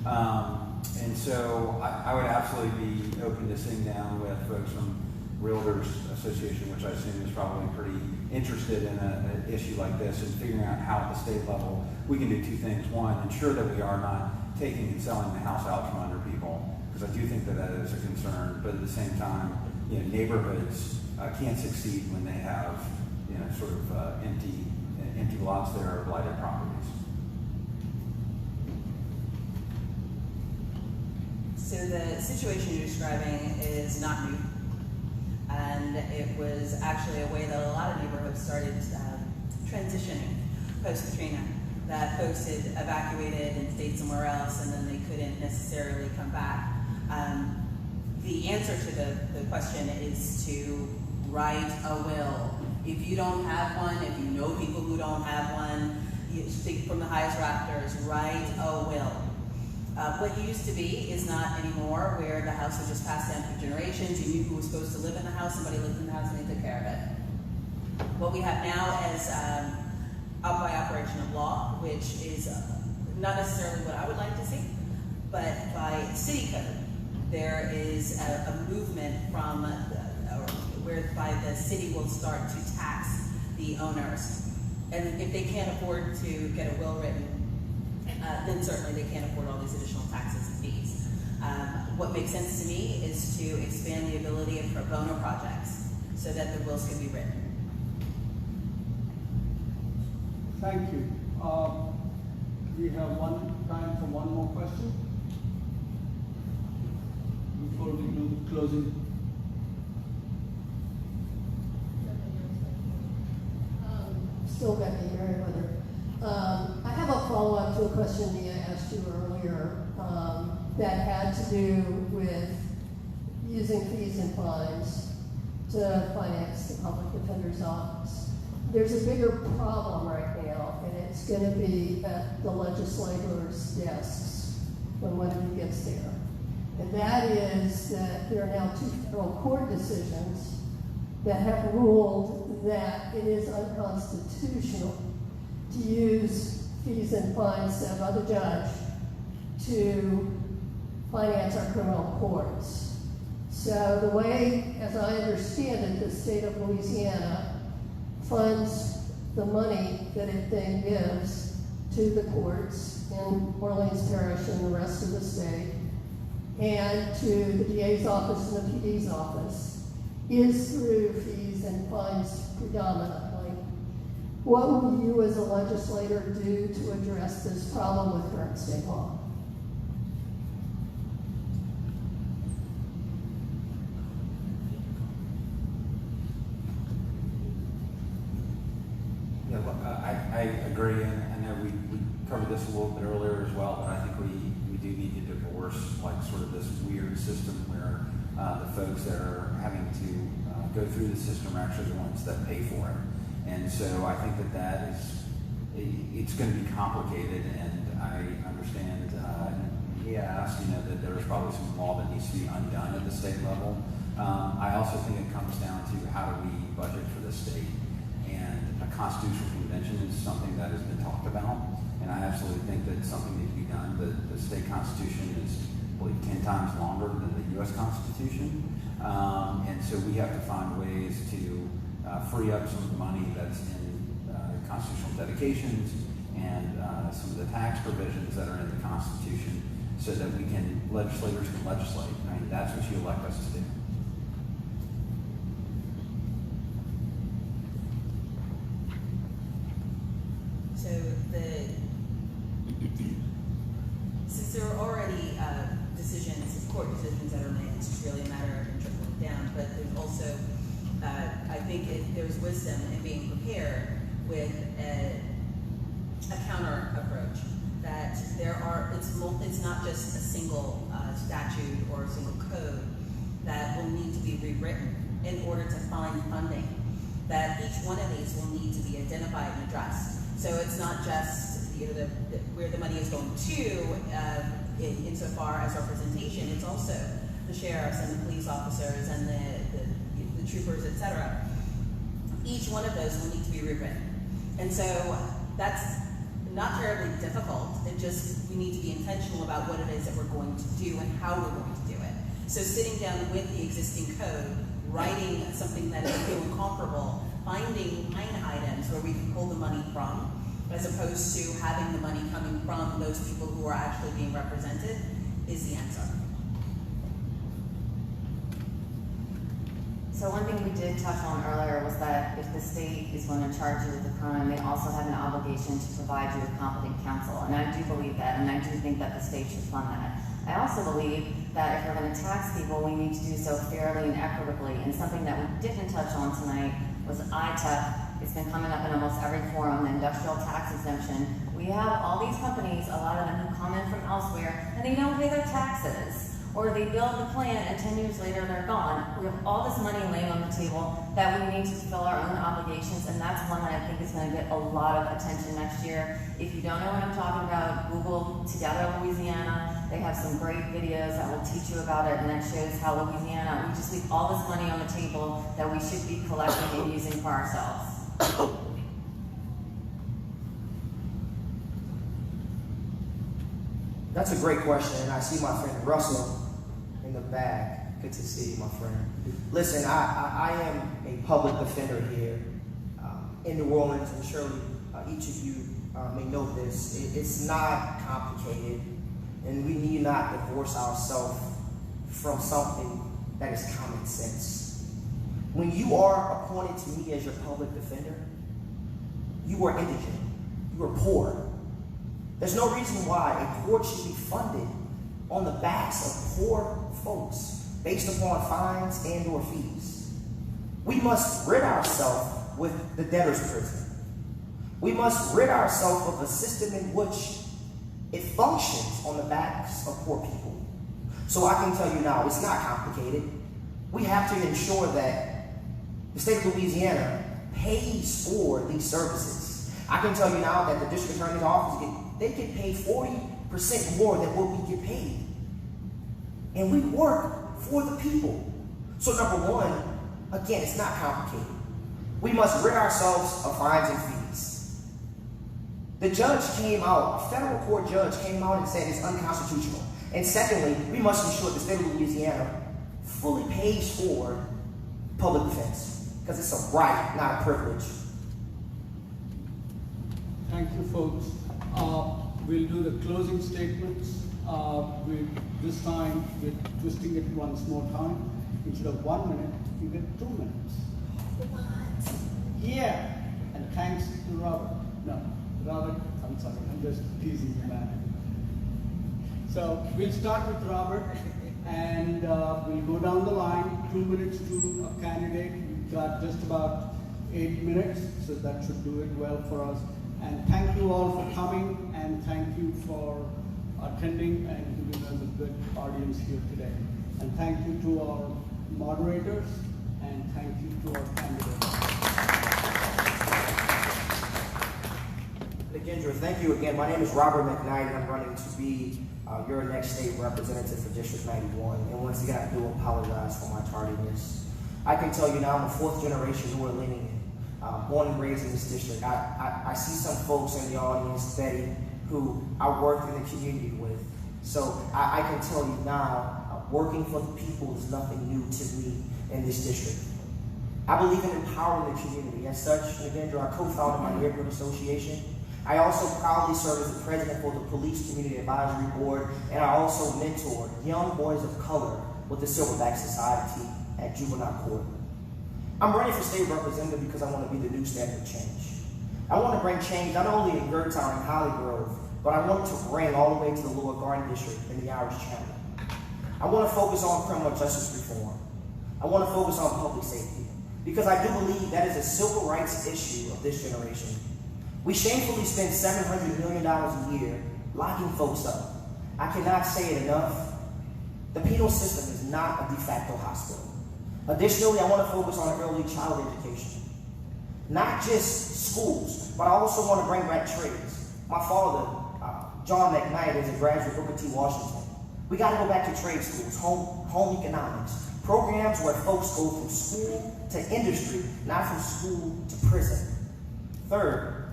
And so I would absolutely be open to sitting down with folks from Realtors Association, which I assume is probably pretty interested in an issue like this, and figuring out how at the state level we can do two things. One, ensure that we are not taking and selling the house out from under people, because I do think that that is a concern, but at the same time, neighborhoods can't succeed when they have sort of empty lots there or blighted properties. So the situation you're describing is not new. And it was actually a way that a lot of neighborhoods started transitioning post-Katrina, that folks had evacuated and stayed somewhere else, and then they couldn't necessarily come back. The answer to the question is to write a will. If you don't have one, if you know people who don't have one, you speak from the highest rafters, write a will. What used to be is not anymore, where the house was just passed down through generations. You knew who was supposed to live in the house, somebody lived in the house, and they took care of it. What we have now is out by operation of law, which is not necessarily what I would like to see, but by city code, there is a movement from whereby the city will start to tax the owners. And if they can't afford to get a will written, then certainly they can't afford all these additional taxes and fees. What makes sense to me is to expand the ability of pro bono projects so that the wills can be written. Thank you. We have time for one more question before we do closing. Still Becky, Meriwether. I have a follow-up to a question Mia asked you earlier that had to do with using fees and fines to finance the public defender's office. There's a bigger problem right now, and it's going to be at the legislators' desks when one of you gets there. And that is that there are now 2 federal court decisions that have ruled that it is unconstitutional to use fees and fines of other judge to finance our criminal courts. So the way, as I understand it, the state of Louisiana funds the money that it then gives to the courts in Orleans Parish and the rest of the state, and to the DA's office and the PD's office, is through fees and fines predominantly. What will you as a legislator do to address this problem with current state law? Yeah, look, I agree, and I know we covered this a little bit earlier as well, but I think we do need to divorce sort of this weird system where the folks that are having to go through the system are actually the ones that pay for it. And so I think that it's going to be complicated, and I understand he asked, that there's probably some law that needs to be undone at the state level. I also think it comes down to how do we budget for the state, and a constitutional convention is something that has been talked about, and I absolutely think that something needs to be done. The state constitution is, I believe, 10 times longer than the U.S. Constitution, and so we have to find ways to free up some of the money that's in constitutional dedications and some of the tax provisions that are in the Constitution, so that legislators can legislate. I mean, that's what you elect us to do. So since there are already court decisions that are made, it's just really a matter of trickling down. But there's also, I think there's wisdom in being prepared with a counter approach. That it's not just a single statute or a single code that will need to be rewritten in order to find funding. That each one of these will need to be identified and addressed. So it's not just where the money is going to insofar as representation. It's also the sheriffs and the police officers and the troopers, etc. Each one of those will need to be rewritten. And so that's not terribly difficult. We need to be intentional about what it is that we're going to do and how we're going to do it. So sitting down with the existing code, writing something that is new and comparable, finding line items where we can pull the money from, as opposed to having the money coming from those people who are actually being represented, is the answer. So one thing we did touch on earlier was that if the state is going to charge you with a crime, they also have an obligation to provide you with competent counsel. And I do believe that, and I do think that the state should fund that. I also believe that if we're going to tax people, we need to do so fairly and equitably. And something that we didn't touch on tonight was ITEP. It's been coming up in almost every forum, the industrial tax exemption. We have all these companies, a lot of them who come in from elsewhere, and they don't pay their taxes. Or they build the plant and 10 years later they're gone. We have all this money laying on the table that we need to fulfill our own obligations, and that's one that I think is going to get a lot of attention next year. If you don't know what I'm talking about, Google Together Louisiana. They have some great videos that will teach you about it, and that shows how Louisiana, we just leave all this money on the table that we should be collecting and using for ourselves. That's a great question, and I see my friend Russell in the back. Good to see you, my friend. Listen, I am a public defender here in New Orleans, and surely each of you may know this. It's not complicated, and we need not divorce ourselves from something that is common sense. When you are appointed to me as your public defender, you are indigent, you are poor. There's no reason why a court should be funded on the backs of poor folks based upon fines and or fees. We must rid ourselves with the debtor's prison. We must rid ourselves of a system in which it functions on the backs of poor people. So I can tell you now, it's not complicated. We have to ensure that the state of Louisiana pays for these services. I can tell you now that the district attorney's office they get paid 40% more than what we get paid. And we work for the people. So number one, again, it's not complicated. We must rid ourselves of fines and fees. The judge came out, a federal court judge came out and said it's unconstitutional. And secondly, we must ensure the state of Louisiana fully pays for public defense, because it's a right, not a privilege. Thank you, folks. We'll do the closing statements. This time, we're twisting it once more time. Instead of 1 minute, you get 2 minutes. What? Yeah. And thanks to Robert. No, Robert, I'm sorry, I'm just teasing you, man. So we'll start with Robert, and we'll go down the line. 2 minutes to a candidate. We've got just about 8 minutes, so that should do it well for us. And thank you all for coming, and thank you for attending and giving us a good audience here today. And thank you to our moderators, and thank you to our candidates. Kendra, thank you again. My name is Robert McKnight, and I'm running to be your next state representative for District 91. And once again, I do apologize for my tardiness. I can tell you now, I'm a fourth generation New Orleanian. Born and raised in this district. I see some folks in the audience today who I worked in the community with. So I can tell you now, working for the people is nothing new to me in this district. I believe in empowering the community. As such, Mandie, I co-founded my neighborhood association. I also proudly serve as the president for the Police Community Advisory Board, and I also mentor young boys of color with the Silverback Society at Juvenile Court. I'm running for state representative because I want to be the new standard of change. I want to bring change not only in Gertown and Holly Grove, but I want to bring all the way to the Lower Garden District in the Irish Channel. I want to focus on criminal justice reform. I want to focus on public safety, because I do believe that is a civil rights issue of this generation. We shamefully spend $700 million a year locking folks up. I cannot say it enough. The penal system is not a de facto hospital. Additionally, I want to focus on early child education. Not just schools, but I also want to bring back trades. My father, John McKnight, is a graduate of Booker T. Washington. We got to go back to trade schools, home economics, programs where folks go from school to industry, not from school to prison. Third,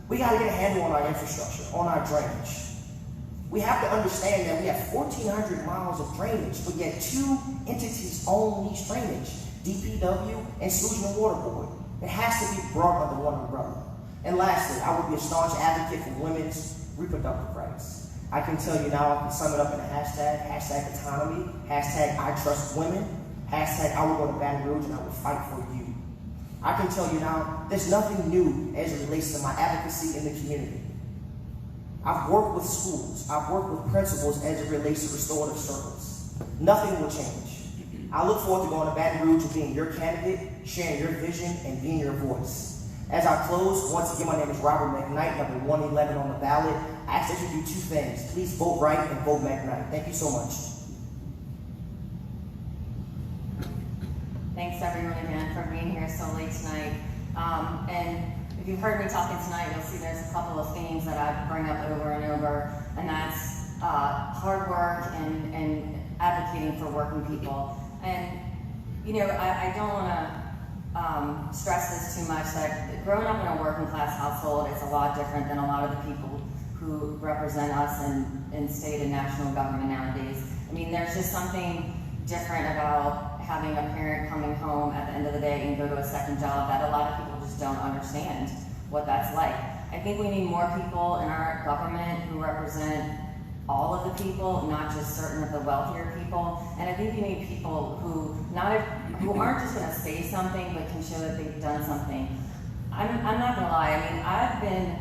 we got to get a handle on our infrastructure, on our drainage. We have to understand that we have 1,400 miles of drainage, but yet two entities own these drainage, DPW and Sewage and Water Board. It has to be brought under one umbrella. And lastly, I would be a staunch advocate for women's reproductive rights. I can tell you now, I can sum it up in a hashtag, #autonomy, #ITrustWomen, #I will go to Baton Rouge and I will fight for you. I can tell you now, there's nothing new as it relates to my advocacy in the community. I've worked with schools, I've worked with principals as it relates to restorative circles. Nothing will change. I look forward to going to Baton Rouge and being your candidate, sharing your vision, and being your voice. As I close, once again, my name is Robert McKnight, number 111 on the ballot. I ask that you do two things. Please vote right and vote McKnight. Thank you so much. Thanks everyone again for being here so late tonight. And if you've heard me talking tonight, you'll see there's a couple of themes that I bring up over and over, and that's hard work and advocating for working people. And you know, I don't want to stress this too much, that growing up in a working class household is a lot different than a lot of the people who represent us in state and national government nowadays. I mean, there's just something different about having a parent coming home at the end of the day and go to a second job that a lot of people just don't understand what that's like. I think we need more people in our government who represent all of the people, not just certain of the wealthier people. And I think you need people who aren't just going to say something, but can show that they've done something. I'm not going to lie. I mean,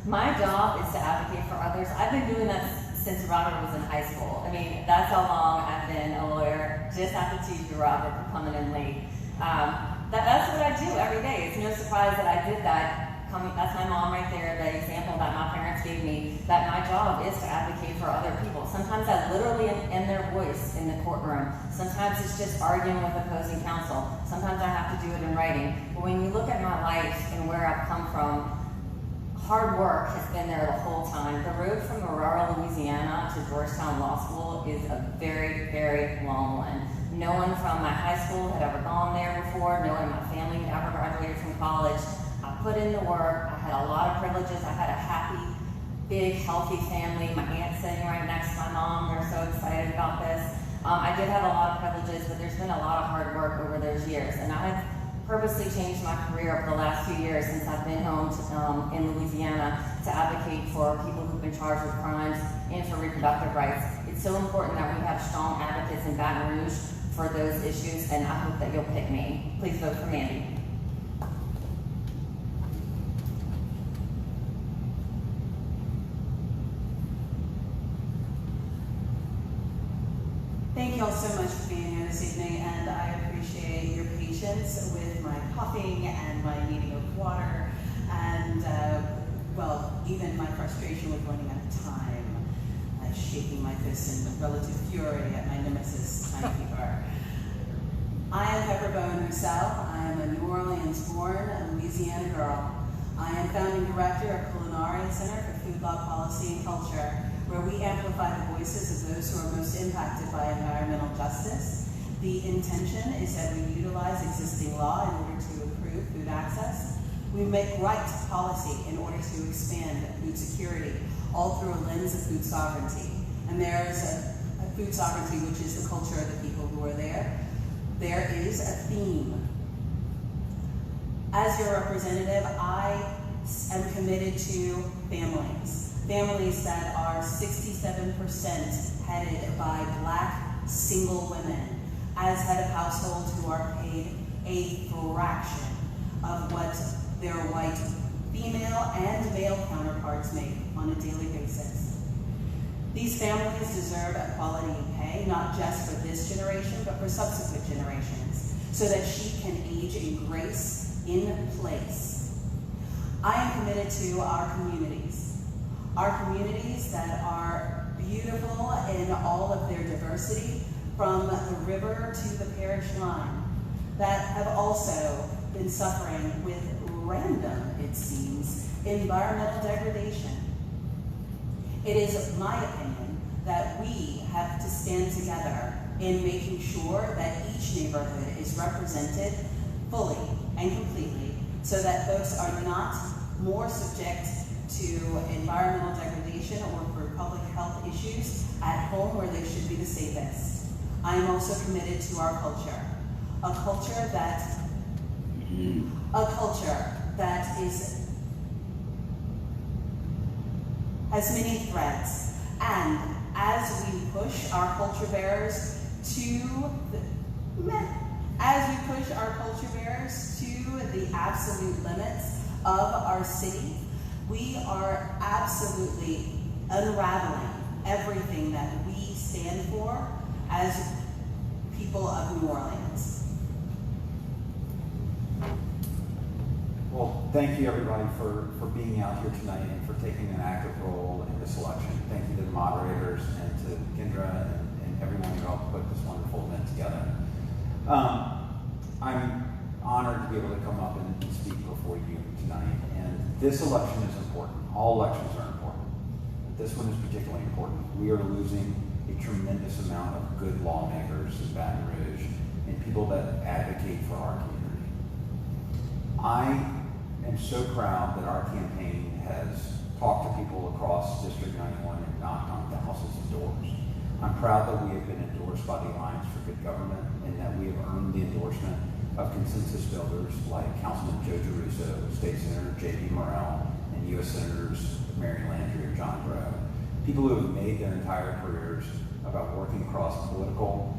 my job is to advocate for others. I've been doing that since Robert was in high school. I mean, that's how long I've been a lawyer. Just have to teach you, Robert, for coming in late. That's what I do every day. It's no surprise that I did that. That's my mom right there, the example that my parents gave me, that my job is to advocate for other people. Sometimes I literally am their voice in the courtroom. Sometimes it's just arguing with opposing counsel. Sometimes I have to do it in writing. But when you look at my life and where I've come from, hard work has been there the whole time. The road from Aurora, Louisiana to Georgetown Law School is a very, very long one. No one from my high school had ever gone there before. No one in my family had ever graduated from college. I put in the work. I had a lot of privileges. I had a happy, big, healthy family. My aunt's sitting right next to my mom. They're so excited about this. I did have a lot of privileges, but there's been a lot of hard work over those years. And I have purposely changed my career over the last few years since I've been home in Louisiana to advocate for people who've been charged with crimes and for reproductive rights. It's so important that we have strong advocates in Baton Rouge for those issues, and I hope that you'll pick me. Please vote for Mandie. Thank you all so much for being here this evening, and I appreciate your patience with my coughing and my needing of water, and well, even my frustration with running out of time, shaking my fist in relative fury at my nemesis, timekeeper. I am Pepper Bowen Roussel. I am a New Orleans-born Louisiana girl. I am founding director of Culinary Center for Food Law Policy and Culture, where we amplify the voices of those who are most impacted by environmental justice. The intention is that we utilize existing law in order to improve food access. We make right policy in order to expand food security, all through a lens of food sovereignty. And there is a food sovereignty, which is the culture of the people who are there. There is a theme As your representative, I am committed to families. Families that are 67% headed by Black single women as head of household who are paid a fraction of what their white female and male counterparts make on a daily basis. These families deserve equality in pay, not just for this generation, but for subsequent generations, so that she can age in grace in place. I am committed to our communities that are beautiful in all of their diversity, from the river to the parish line, that have also been suffering with random, it seems, environmental degradation. It is my opinion that we have to stand together in making sure that each neighborhood is represented fully and completely, so that folks are not more subject to environmental degradation or for public health issues at home where they should be the safest. I am also committed to our culture, a culture that has many threads. And as we push our culture bearers to the absolute limits of our city, we are absolutely unraveling everything that we stand for as people of New Orleans. Well, thank you everybody for being out here tonight and for taking an active role in this election. Thank you to the moderators and to Kendra and everyone who helped put this wonderful event together. I'm honored to be able to come up and speak before you tonight. And this election is important. All elections are important. But this one is particularly important. We are losing a tremendous amount of good lawmakers in Baton Rouge and people that advocate for our community. I am so proud that our campaign has talked to people across District 91 and knocked on thousands of doors. I'm proud that we have been endorsed by the Alliance for Good Government and that we have earned the endorsement of consensus builders like Councilman Joe Roussel, State Senator J.B. Morrell, and U.S. Senators Mary Landry or John Breaux. People who have made their entire careers about working across political,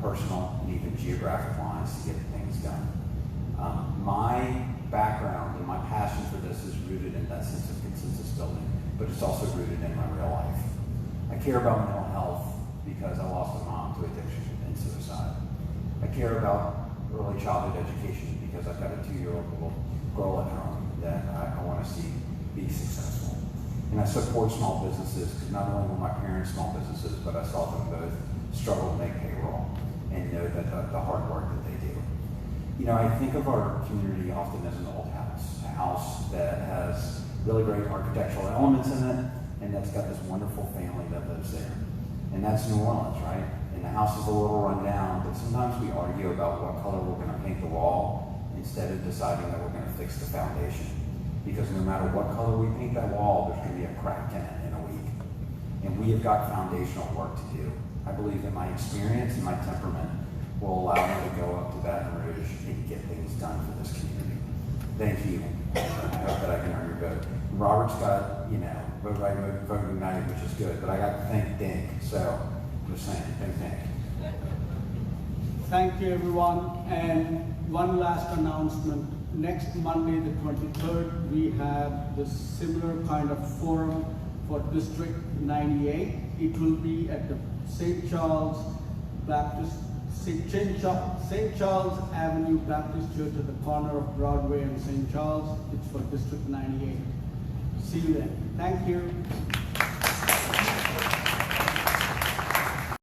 personal, and even geographic lines to get things done. My background and my passion for this is rooted in that sense of consensus building, but it's also rooted in my real life. I care about mental health because I lost a mom to addiction and suicide. I care about early childhood education because I've got a 2-year-old little girl at home that I want to see be successful. And I support small businesses because not only were my parents small businesses, but I saw them both struggle to make payroll and know that the hard work that they do. You know, I think of our community often as an old house, a house that has really great architectural elements in it, and that's got this wonderful family that lives there. And that's New Orleans, right? And the house is a little run down, but sometimes we argue about what color we're going to paint the wall instead of deciding that we're going to fix the foundation. Because no matter what color we paint that wall, there's going to be a crack in it in a week. And we have got foundational work to do. I believe that my experience and my temperament will allow me to go up to Baton Rouge and get things done for this community. Thank you. I hope that I can earn your vote. Robert's got, vote right, vote McKnight, which is good, but I got to thank Dink, so I'm just saying, thank Dink. Thank you, everyone. And one last announcement. Next Monday, the 23rd, we have this similar kind of forum for District 98. It will be at the St. Charles Avenue Baptist Church at the corner of Broadway and St. Charles. It's for District 98. See you then. Thank you.